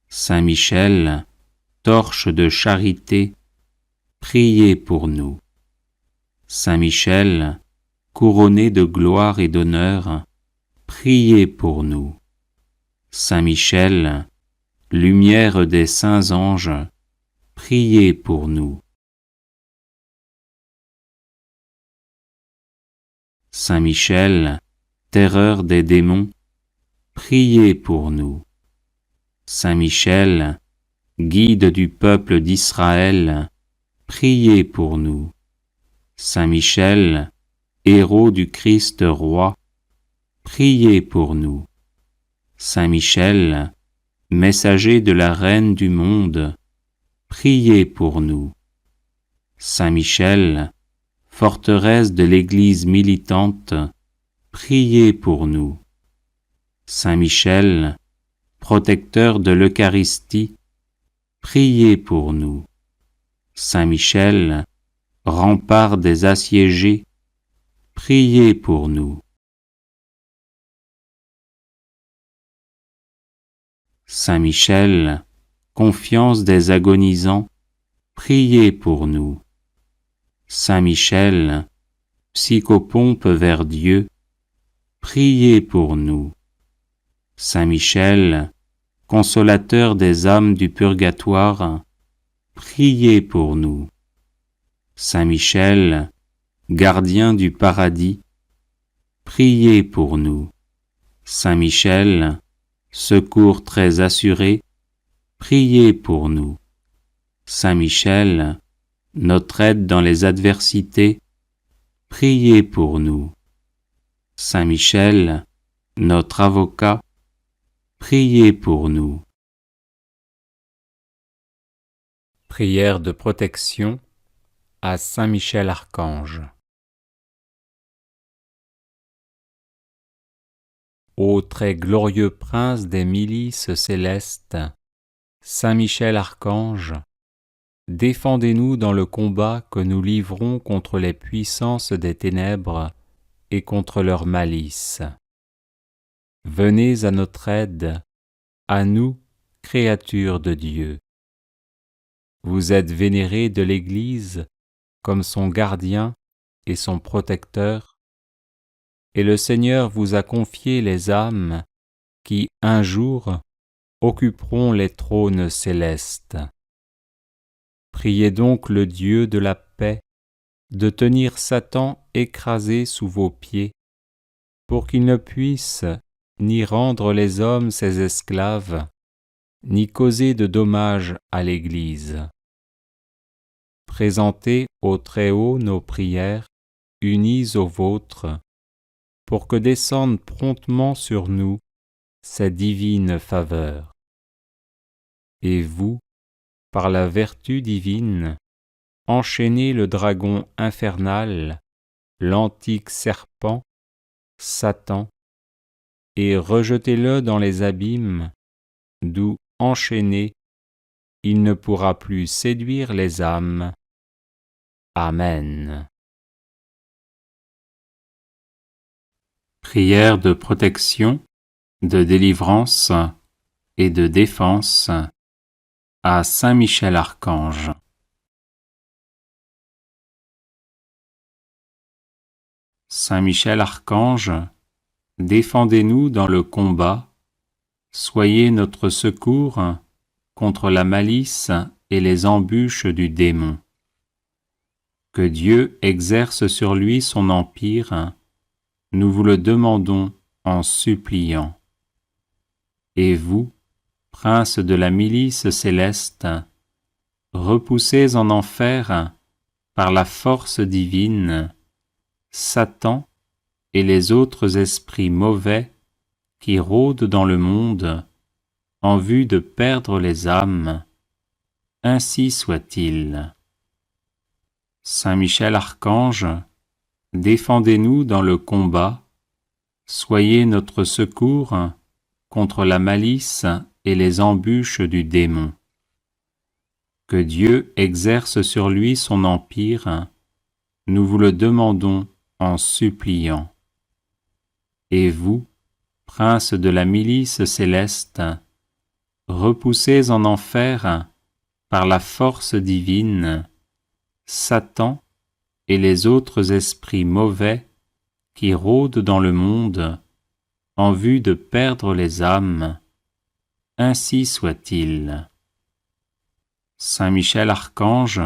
Saint Michel, torche de charité, priez pour nous. Saint Michel, couronné de gloire et d'honneur, priez pour nous. Saint Michel, lumière des saints anges, priez pour nous. Saint Michel, terreur des démons, priez pour nous. Saint Michel, guide du peuple d'Israël, priez pour nous. Saint Michel, héros du Christ roi, priez pour nous. Saint Michel, messager de la Reine du monde, priez pour nous. Saint Michel, forteresse de l'Église militante, priez pour nous. Saint Michel, protecteur de l'Eucharistie, priez pour nous. Saint Michel, rempart des assiégés, priez pour nous. Saint Michel, confiance des agonisants, priez pour nous. Saint Michel, psychopompe vers Dieu, priez pour nous. Saint Michel, consolateur des âmes du purgatoire, priez pour nous. Saint Michel, gardien du paradis, priez pour nous. Saint Michel, secours très assuré, priez pour nous. Saint Michel, notre aide dans les adversités, priez pour nous. Saint Michel, notre avocat, priez pour nous. Prière de protection à Saint Michel Archange. Ô très glorieux prince des milices célestes, Saint Michel Archange, défendez-nous dans le combat que nous livrons contre les puissances des ténèbres et contre leur malice. Venez à notre aide, à nous, créatures de Dieu. Vous êtes vénérés de l'Église comme son gardien et son protecteur, et le Seigneur vous a confié les âmes qui, un jour, occuperont les trônes célestes. Priez donc le Dieu de la paix de tenir Satan écrasé sous vos pieds, pour qu'il ne puisse ni rendre les hommes ses esclaves, ni causer de dommages à l'Église. Présentez au Très-Haut nos prières, unies aux vôtres, pour que descende promptement sur nous sa divine faveur. Et vous, par la vertu divine, enchaînez le dragon infernal, l'antique serpent, Satan, et rejetez-le dans les abîmes, d'où, enchaîné, il ne pourra plus séduire les âmes. Amen. Prière de protection, de délivrance et de défense à Saint Michel Archange. Saint Michel Archange, défendez-nous dans le combat, soyez notre secours contre la malice et les embûches du démon. Que Dieu exerce sur lui son empire, nous vous le demandons en suppliant. Et vous, prince de la milice céleste, repoussez en enfer, par la force divine, Satan et les autres esprits mauvais qui rôdent dans le monde en vue de perdre les âmes. Ainsi soit-il. Saint Michel Archange, défendez-nous dans le combat, soyez notre secours contre la malice et les embûches du démon. Que Dieu exerce sur lui son empire, nous vous le demandons en suppliant. Et vous, prince de la milice céleste, repoussez en enfer, par la force divine, Satan et les autres esprits mauvais qui rôdent dans le monde en vue de perdre les âmes. Ainsi soit-il. Saint Michel Archange,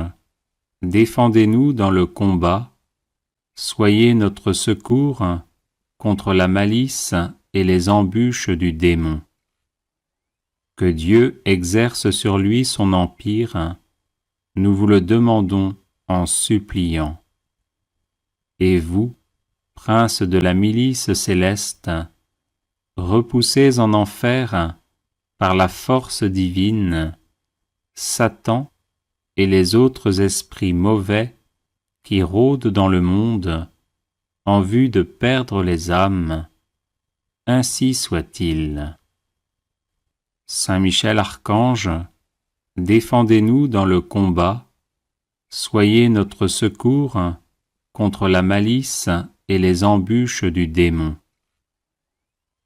défendez-nous dans le combat, soyez notre secours contre la malice et les embûches du démon. Que Dieu exerce sur lui son empire, nous vous le demandons en suppliant. Et vous, prince de la milice céleste, repoussez en enfer, par la force divine, Satan et les autres esprits mauvais qui rôdent dans le monde en vue de perdre les âmes. Ainsi soit-il. Saint Michel Archange, défendez-nous dans le combat, soyez notre secours contre la malice et les embûches du démon.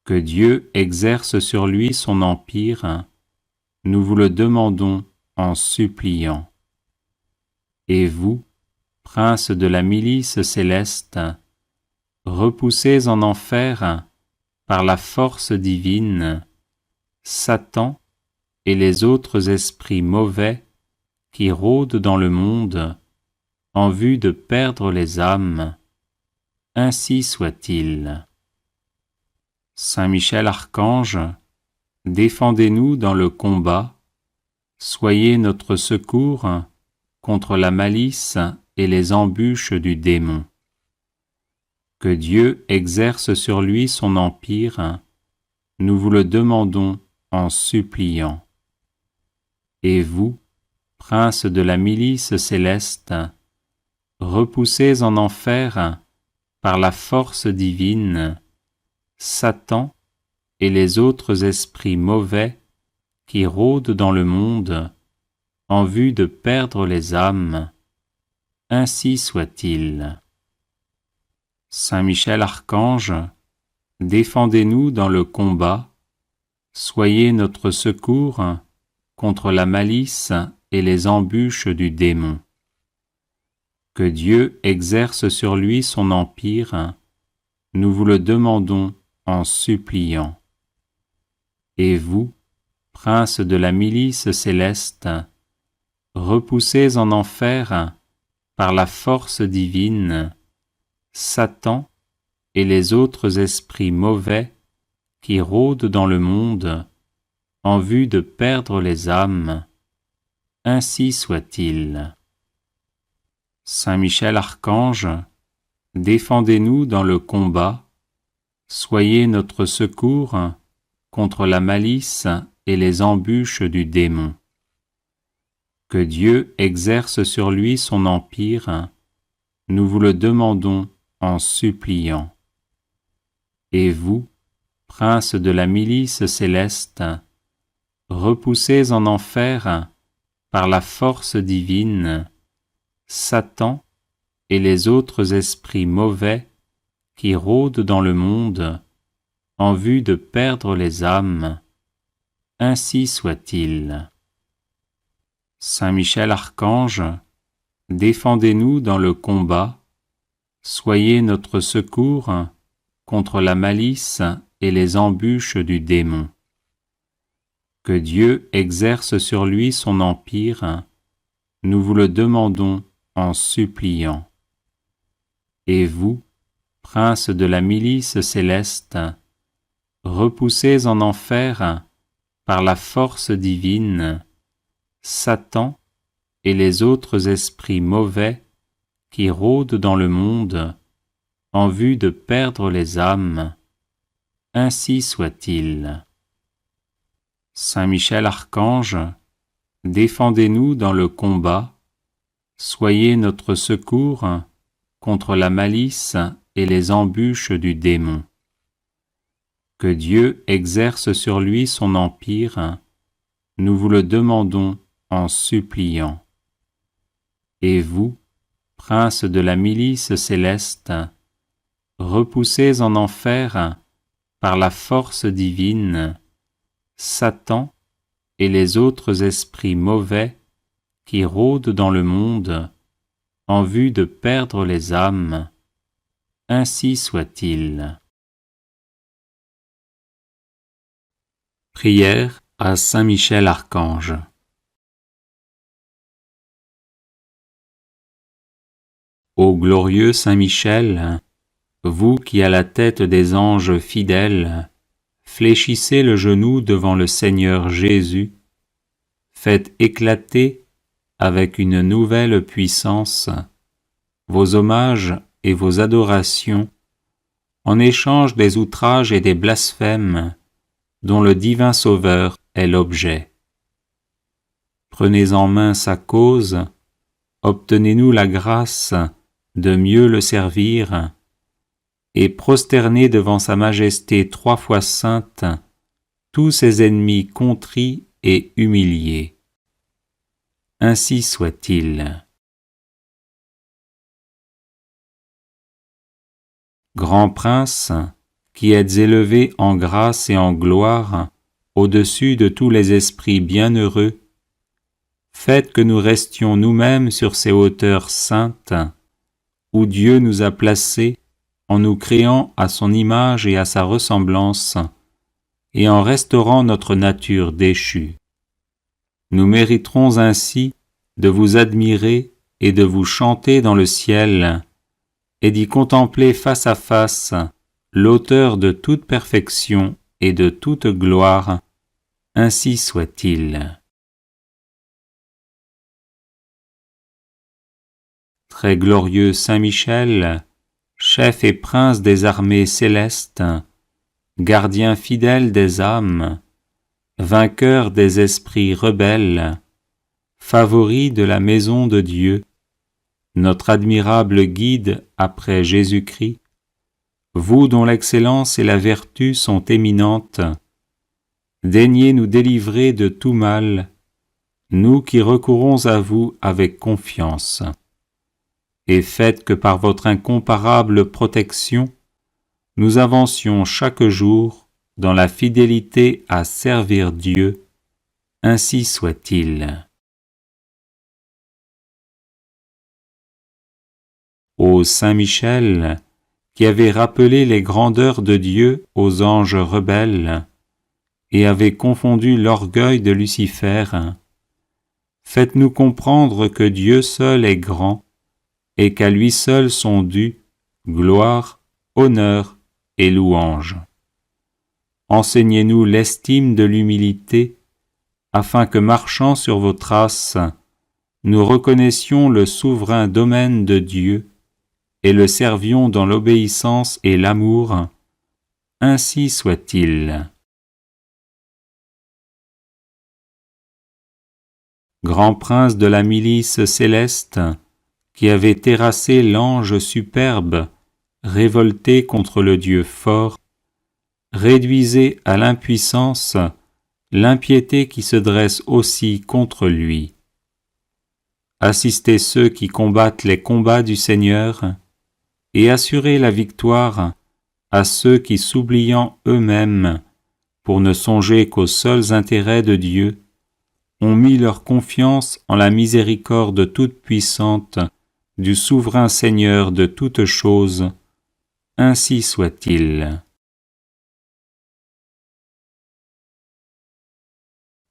Que Dieu exerce sur lui son empire, nous vous le demandons en suppliant. Et vous, prince de la milice céleste, repoussez en enfer, par la force divine, Satan et les autres esprits mauvais qui rôdent dans le monde en vue de perdre les âmes. Ainsi soit-il. Saint Michel Archange, défendez-nous dans le combat, soyez notre secours contre la malice et les embûches du démon. Que Dieu exerce sur lui son empire, nous vous le demandons en suppliant. Et vous, prince de la milice céleste, repoussez en enfer, par la force divine, Satan et les autres esprits mauvais qui rôdent dans le monde en vue de perdre les âmes. Ainsi soit-il. Saint Michel Archange, défendez-nous dans le combat, soyez notre secours contre la malice et les embûches du démon. Que Dieu exerce sur lui son empire, nous vous le demandons en suppliant. Et vous, prince de la milice céleste, repoussez en enfer, par la force divine, Satan et les autres esprits mauvais qui rôdent dans le monde en vue de perdre les âmes. Ainsi soit-il. Saint Michel Archange, défendez-nous dans le combat, soyez notre secours contre la malice et les embûches du démon. Que Dieu exerce sur lui son empire, nous vous le demandons en suppliant. Et vous, prince de la milice céleste, repoussez en enfer, par la force divine, Satan et les autres esprits mauvais qui rôdent dans le monde en vue de perdre les âmes. Ainsi soit-il. Saint Michel Archange, défendez-nous dans le combat, soyez notre secours contre la malice et les embûches du démon. Que Dieu exerce sur lui son empire, nous vous le demandons en suppliant. Et vous, prince de la milice céleste, repoussez en enfer, par la force divine, Satan et les autres esprits mauvais qui rôdent dans le monde en vue de perdre les âmes. Ainsi soit-il. Saint Michel Archange, défendez-nous dans le combat, soyez notre secours contre la malice et les embûches du démon. Que Dieu exerce sur lui son empire, nous vous le demandons en suppliant. Et vous, prince de la milice céleste, repoussez en enfer, par la force divine, Satan et les autres esprits mauvais qui rôdent dans le monde en vue de perdre les âmes. Ainsi soit-il. Prière à Saint Michel Archange. Ô glorieux Saint Michel, vous qui à la tête des anges fidèles, fléchissez le genou devant le Seigneur Jésus, faites éclater avec une nouvelle puissance vos hommages et vos adorations en échange des outrages et des blasphèmes dont le divin Sauveur est l'objet. Prenez en main sa cause, obtenez-nous la grâce de mieux le servir, et prosternez devant sa majesté 3 fois sainte tous ses ennemis contrits et humiliés. Ainsi soit-il. Grand prince, qui êtes élevé en grâce et en gloire au-dessus de tous les esprits bienheureux, faites que nous restions nous-mêmes sur ces hauteurs saintes, où Dieu nous a placés en nous créant à son image et à sa ressemblance, et en restaurant notre nature déchue. Nous mériterons ainsi de vous admirer et de vous chanter dans le ciel, et d'y contempler face à face l'auteur de toute perfection et de toute gloire, ainsi soit-il. Très glorieux Saint Michel, chef et prince des armées célestes, gardien fidèle des âmes, vainqueur des esprits rebelles, favori de la maison de Dieu, notre admirable guide après Jésus-Christ, vous dont l'excellence et la vertu sont éminentes, daignez nous délivrer de tout mal, nous qui recourons à vous avec confiance, et faites que par votre incomparable protection, nous avancions chaque jour dans la fidélité à servir Dieu, ainsi soit-il. Ô Saint Michel, qui avez rappelé les grandeurs de Dieu aux anges rebelles, et avez confondu l'orgueil de Lucifer, faites-nous comprendre que Dieu seul est grand, et qu'à lui seul sont dus gloire, honneur et louange. Enseignez-nous l'estime de l'humilité, afin que marchant sur vos traces, nous reconnaissions le souverain domaine de Dieu et le servions dans l'obéissance et l'amour, ainsi soit-il. Grand prince de la milice céleste, qui avait terrassé l'ange superbe, révolté contre le Dieu fort, réduisez à l'impuissance l'impiété qui se dresse aussi contre lui. Assistez ceux qui combattent les combats du Seigneur, et assurez la victoire à ceux qui, s'oubliant eux-mêmes, pour ne songer qu'aux seuls intérêts de Dieu, ont mis leur confiance en la miséricorde toute-puissante du souverain Seigneur de toutes choses, ainsi soit-il.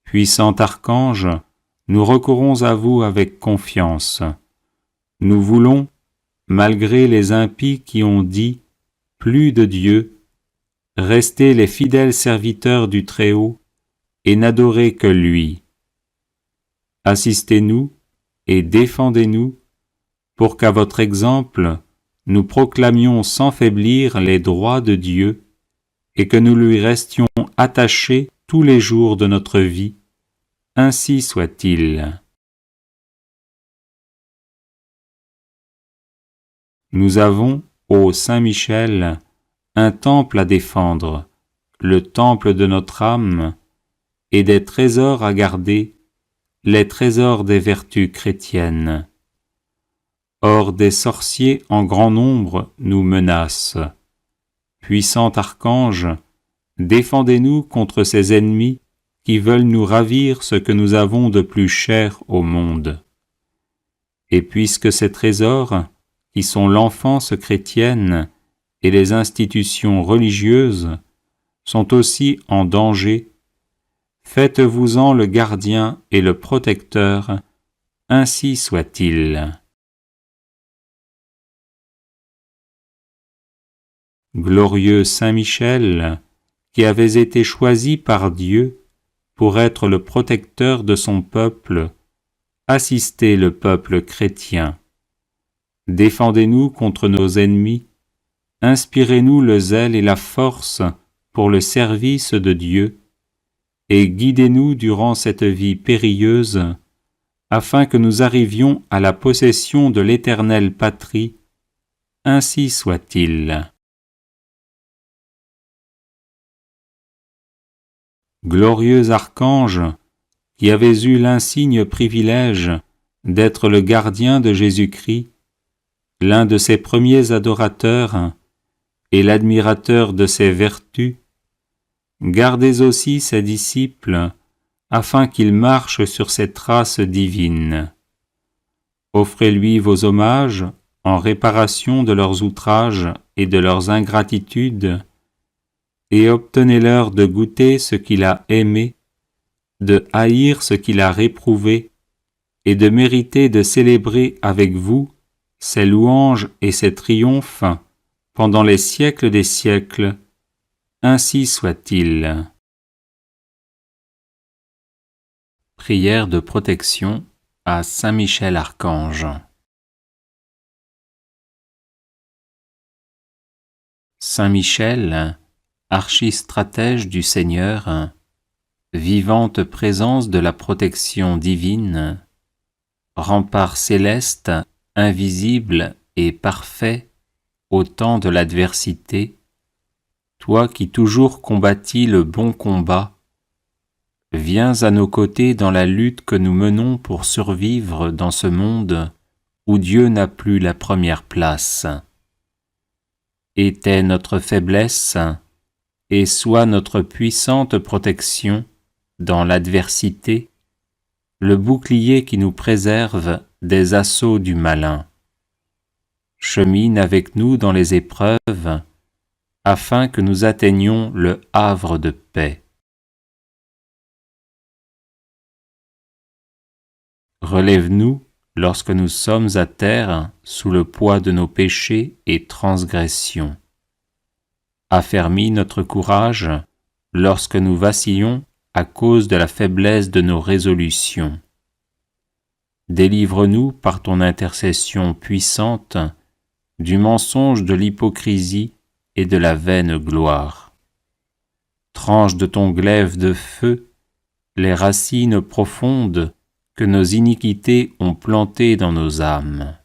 Puissant archange, nous recourons à vous avec confiance. Nous voulons, malgré les impies qui ont dit « plus de Dieu », rester les fidèles serviteurs du Très-Haut et n'adorer que lui. Assistez-nous et défendez-nous pour qu'à votre exemple, nous proclamions sans faiblir les droits de Dieu et que nous lui restions attachés tous les jours de notre vie, ainsi soit-il. Nous avons, ô Saint Michel, un temple à défendre, le temple de notre âme, et des trésors à garder, les trésors des vertus chrétiennes. Or des sorciers en grand nombre nous menacent. Puissant archange, défendez-nous contre ces ennemis qui veulent nous ravir ce que nous avons de plus cher au monde. Et puisque ces trésors, qui sont l'enfance chrétienne et les institutions religieuses, sont aussi en danger, faites-vous-en le gardien et le protecteur, ainsi soit-il. Glorieux Saint Michel, qui avez été choisi par Dieu pour être le protecteur de son peuple, assistez le peuple chrétien. Défendez-nous contre nos ennemis, inspirez-nous le zèle et la force pour le service de Dieu, et guidez-nous durant cette vie périlleuse, afin que nous arrivions à la possession de l'éternelle patrie, ainsi soit-il. Glorieux archange, qui avez eu l'insigne privilège d'être le gardien de Jésus-Christ, l'un de ses premiers adorateurs et l'admirateur de ses vertus, gardez aussi ses disciples, afin qu'ils marchent sur ses traces divines. Offrez-lui vos hommages en réparation de leurs outrages et de leurs ingratitudes, et obtenez-leur de goûter ce qu'il a aimé, de haïr ce qu'il a réprouvé, et de mériter de célébrer avec vous ses louanges et ses triomphes pendant les siècles des siècles. Ainsi soit-il. Prière de protection à Saint Michel Archange. Saint Michel, archistratège du Seigneur, vivante présence de la protection divine, rempart céleste, invisible et parfait au temps de l'adversité, toi qui toujours combattis le bon combat, viens à nos côtés dans la lutte que nous menons pour survivre dans ce monde où Dieu n'a plus la première place. Était notre faiblesse, et sois notre puissante protection dans l'adversité, le bouclier qui nous préserve des assauts du malin. Chemine avec nous dans les épreuves, afin que nous atteignions le havre de paix. Relève-nous lorsque nous sommes à terre sous le poids de nos péchés et transgressions. Affermis notre courage lorsque nous vacillons à cause de la faiblesse de nos résolutions. Délivre-nous par ton intercession puissante du mensonge de l'hypocrisie et de la vaine gloire. Tranche de ton glaive de feu les racines profondes que nos iniquités ont plantées dans nos âmes.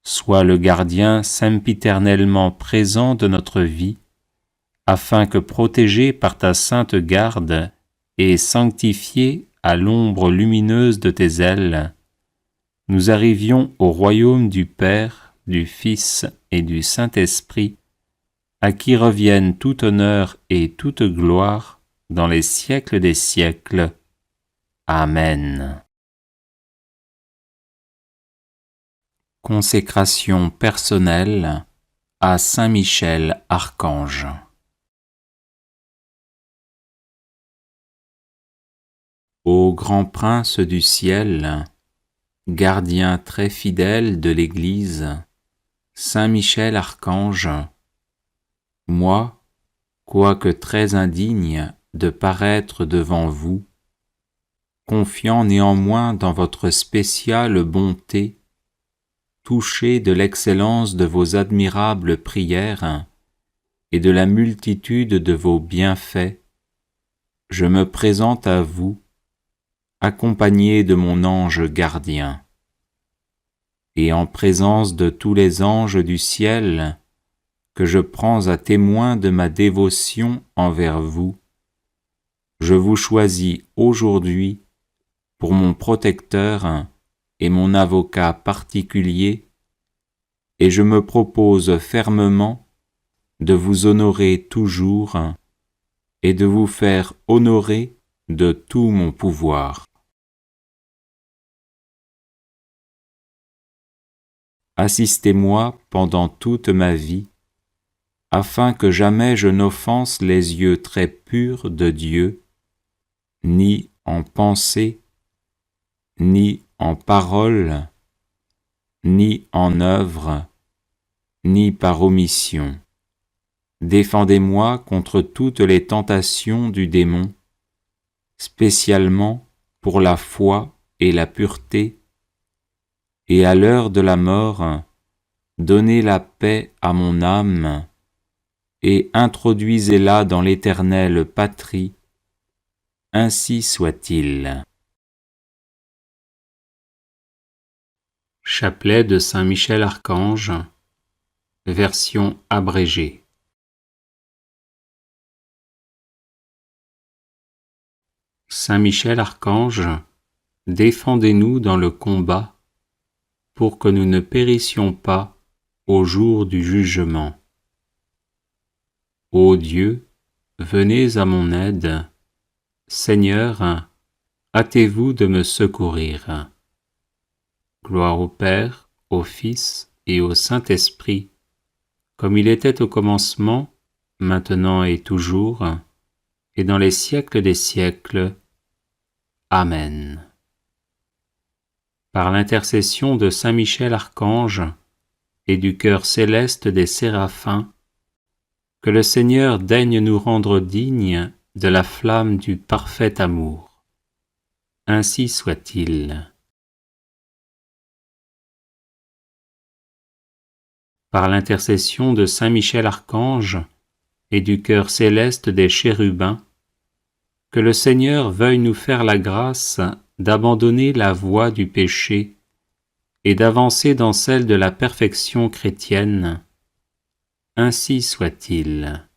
Sois le gardien sempiternellement présent de notre vie, afin que, protégés par ta sainte garde et sanctifiés à l'ombre lumineuse de tes ailes, nous arrivions au royaume du Père, du Fils et du Saint-Esprit, à qui reviennent tout honneur et toute gloire dans les siècles des siècles. Amen. Consécration personnelle à Saint Michel Archange. Ô grand prince du ciel, gardien très fidèle de l'Église, Saint Michel Archange, moi, quoique très indigne de paraître devant vous, confiant néanmoins dans votre spéciale bonté, touché de l'excellence de vos admirables prières et de la multitude de vos bienfaits, je me présente à vous, accompagné de mon ange gardien. Et en présence de tous les anges du ciel, que je prends à témoin de ma dévotion envers vous, je vous choisis aujourd'hui pour mon protecteur et mon avocat particulier, et je me propose fermement de vous honorer toujours et de vous faire honorer de tout mon pouvoir. Assistez-moi pendant toute ma vie, afin que jamais je n'offense les yeux très purs de Dieu, ni en pensée, ni en parole, ni en œuvre, ni par omission. Défendez-moi contre toutes les tentations du démon, spécialement pour la foi et la pureté, et à l'heure de la mort, donnez la paix à mon âme, et introduisez-la dans l'éternelle patrie. Ainsi soit-il. Chapelet de Saint Michel Archange, version abrégée. Saint Michel Archange, défendez-nous dans le combat, pour que nous ne périssions pas au jour du jugement. Ô Dieu, venez à mon aide. Seigneur, hâtez-vous de me secourir. Gloire au Père, au Fils et au Saint-Esprit, comme il était au commencement, maintenant et toujours, et dans les siècles des siècles. Amen. Par l'intercession de saint Michel Archange et du chœur céleste des séraphins, que le Seigneur daigne nous rendre dignes de la flamme du parfait amour. Ainsi soit-il. Par l'intercession de saint Michel Archange et du chœur céleste des chérubins, que le Seigneur veuille nous faire la grâce d'abandonner la voie du péché et d'avancer dans celle de la perfection chrétienne. Ainsi soit-il.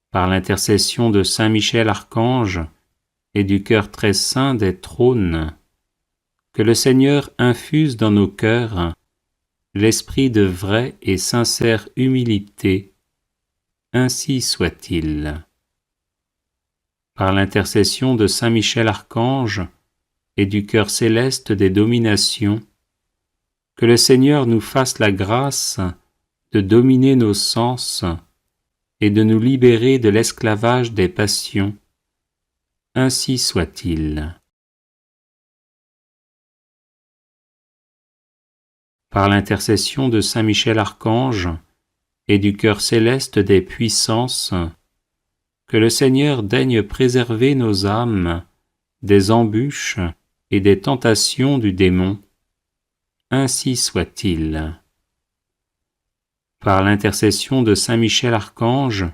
Par l'intercession de saint Michel Archange et du cœur très saint des trônes, que le Seigneur infuse dans nos cœurs l'esprit de vraie et sincère humilité. Ainsi soit-il. Par l'intercession de saint Michel Archange et du cœur céleste des dominations, que le Seigneur nous fasse la grâce de dominer nos sens et de nous libérer de l'esclavage des passions. Ainsi soit-il. Par l'intercession de saint Michel Archange et du cœur céleste des puissances, que le Seigneur daigne préserver nos âmes des embûches et des tentations du démon. Ainsi soit-il. Par l'intercession de saint Michel Archange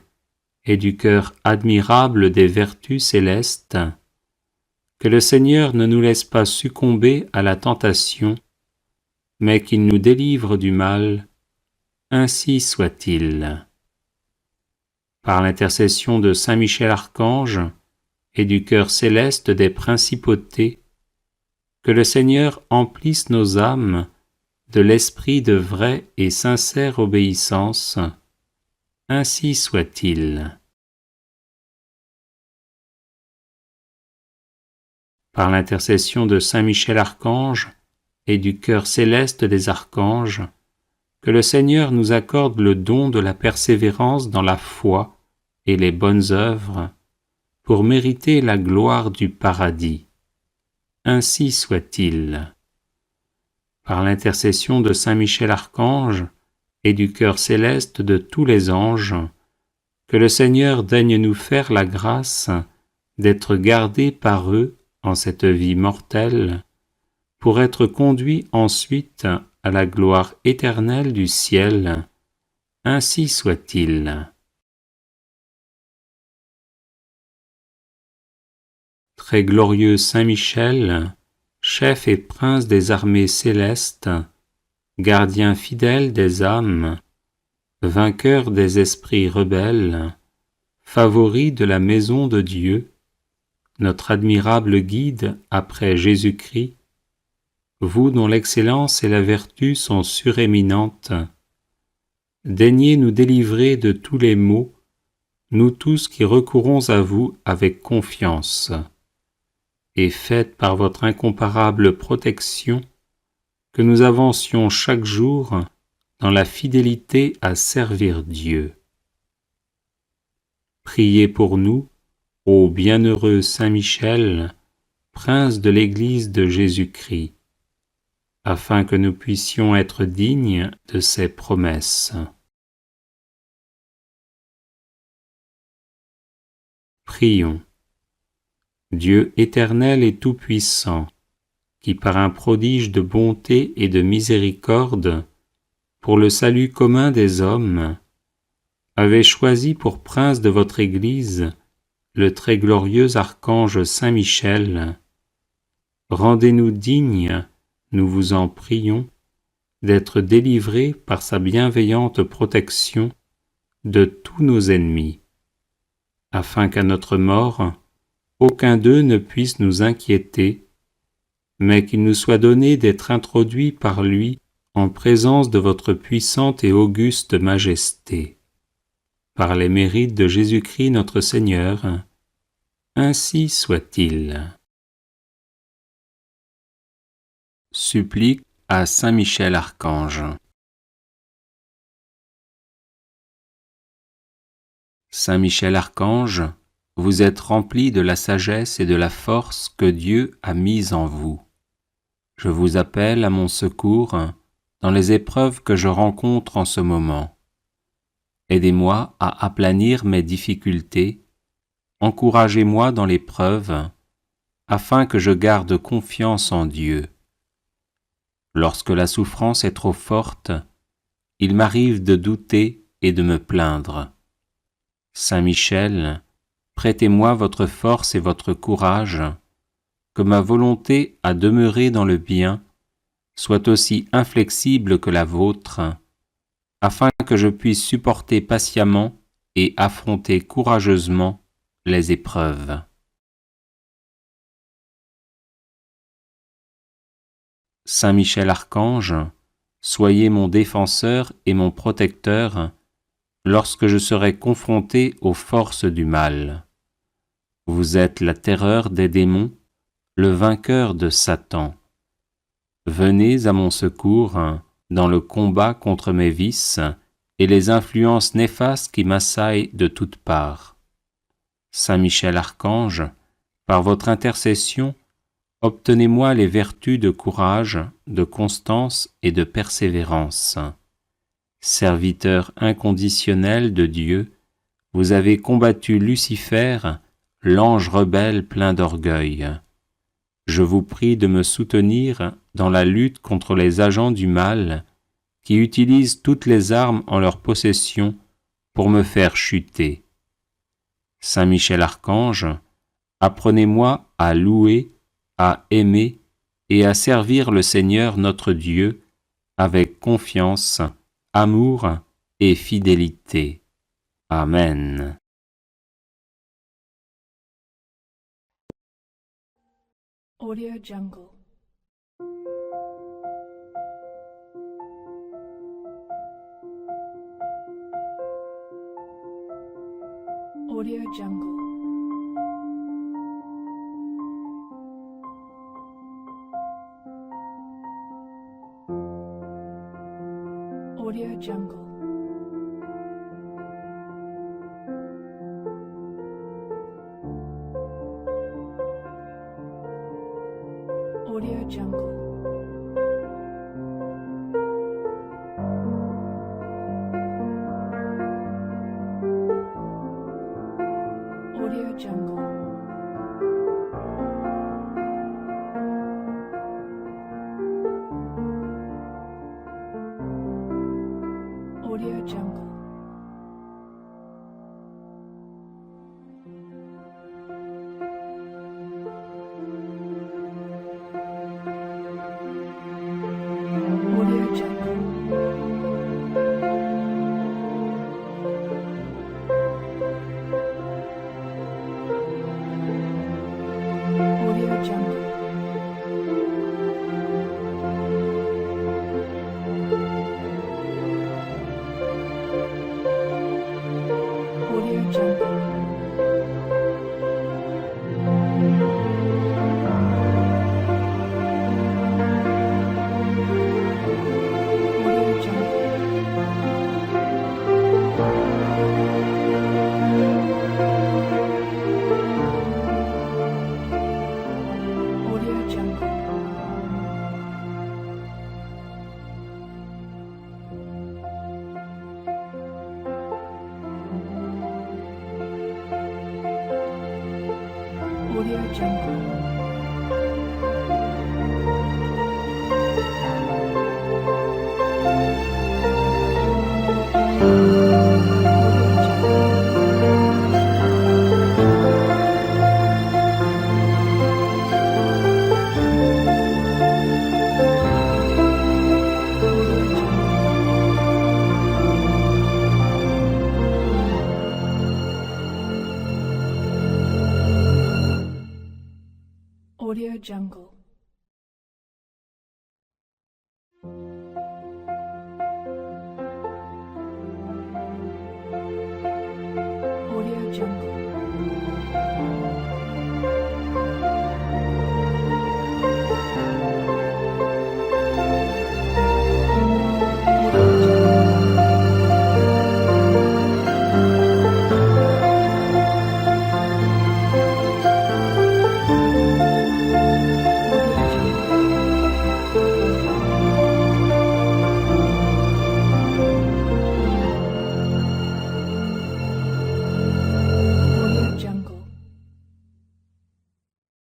et du cœur admirable des vertus célestes, que le Seigneur ne nous laisse pas succomber à la tentation, mais qu'il nous délivre du mal. Ainsi soit-il. Par l'intercession de saint Michel Archange et du cœur céleste des principautés, que le Seigneur emplisse nos âmes de l'esprit de vraie et sincère obéissance. Ainsi soit-il. Par l'intercession de saint Michel Archange et du cœur céleste des archanges, que le Seigneur nous accorde le don de la persévérance dans la foi et les bonnes œuvres, pour mériter la gloire du paradis. Ainsi soit-il. Par l'intercession de saint Michel Archange et du cœur céleste de tous les anges, que le Seigneur daigne nous faire la grâce d'être gardés par eux en cette vie mortelle, pour être conduits ensuite à la gloire éternelle du ciel. Ainsi soit-il. Très glorieux saint Michel, chef et prince des armées célestes, gardien fidèle des âmes, vainqueur des esprits rebelles, favori de la maison de Dieu, notre admirable guide après Jésus-Christ, vous dont l'excellence et la vertu sont suréminentes, daignez nous délivrer de tous les maux, nous tous qui recourons à vous avec confiance, et faites par votre incomparable protection que nous avancions chaque jour dans la fidélité à servir Dieu. Priez pour nous, ô bienheureux Saint Michel, prince de l'Église de Jésus-Christ, afin que nous puissions être dignes de ses promesses. Prions. Dieu éternel et tout-puissant, qui par un prodige de bonté et de miséricorde, pour le salut commun des hommes, avez choisi pour prince de votre Église le très glorieux archange Saint Michel, rendez-nous dignes, nous vous en prions, d'être délivrés par sa bienveillante protection de tous nos ennemis, afin qu'à notre mort, aucun d'eux ne puisse nous inquiéter, mais qu'il nous soit donné d'être introduits par lui en présence de votre puissante et auguste majesté. Par les mérites de Jésus-Christ notre Seigneur, ainsi soit-il. Supplique à saint Michel Archange. Saint Michel Archange, Vous êtes remplis de la sagesse et de la force que Dieu a mise en vous. Je vous appelle à mon secours dans les épreuves que je rencontre en ce moment. Aidez-moi à aplanir mes difficultés, encouragez-moi dans l'épreuve, afin que je garde confiance en Dieu. Lorsque la souffrance est trop forte, il m'arrive de douter et de me plaindre. Saint Michel, prêtez-moi votre force et votre courage, que ma volonté à demeurer dans le bien soit aussi inflexible que la vôtre, afin que je puisse supporter patiemment et affronter courageusement les épreuves. Saint Michel Archange, soyez mon défenseur et mon protecteur lorsque je serai confronté aux forces du mal. Vous êtes la terreur des démons, le vainqueur de Satan. Venez à mon secours dans le combat contre mes vices et les influences néfastes qui m'assaillent de toutes parts. Saint Michel Archange, par votre intercession, obtenez-moi les vertus de courage, de constance et de persévérance. Serviteur inconditionnel de Dieu, vous avez combattu Lucifer, l'ange rebelle plein d'orgueil. Je vous prie de me soutenir dans la lutte contre les agents du mal qui utilisent toutes les armes en leur possession pour me faire chuter. Saint Michel Archange, apprenez-moi à louer, à aimer et à servir le Seigneur notre Dieu avec confiance, amour et fidélité. Amen. Audio Jungle. Audio Jungle. Audio Jungle. Audio Jungle. Audio Jungle. Audio Jungle. Audio Jungle. Audio Jungle. Audio Jungle. Audio Jungle. Audio Jungle. Audio Jungle. Audio Jungle. Audio Jungle.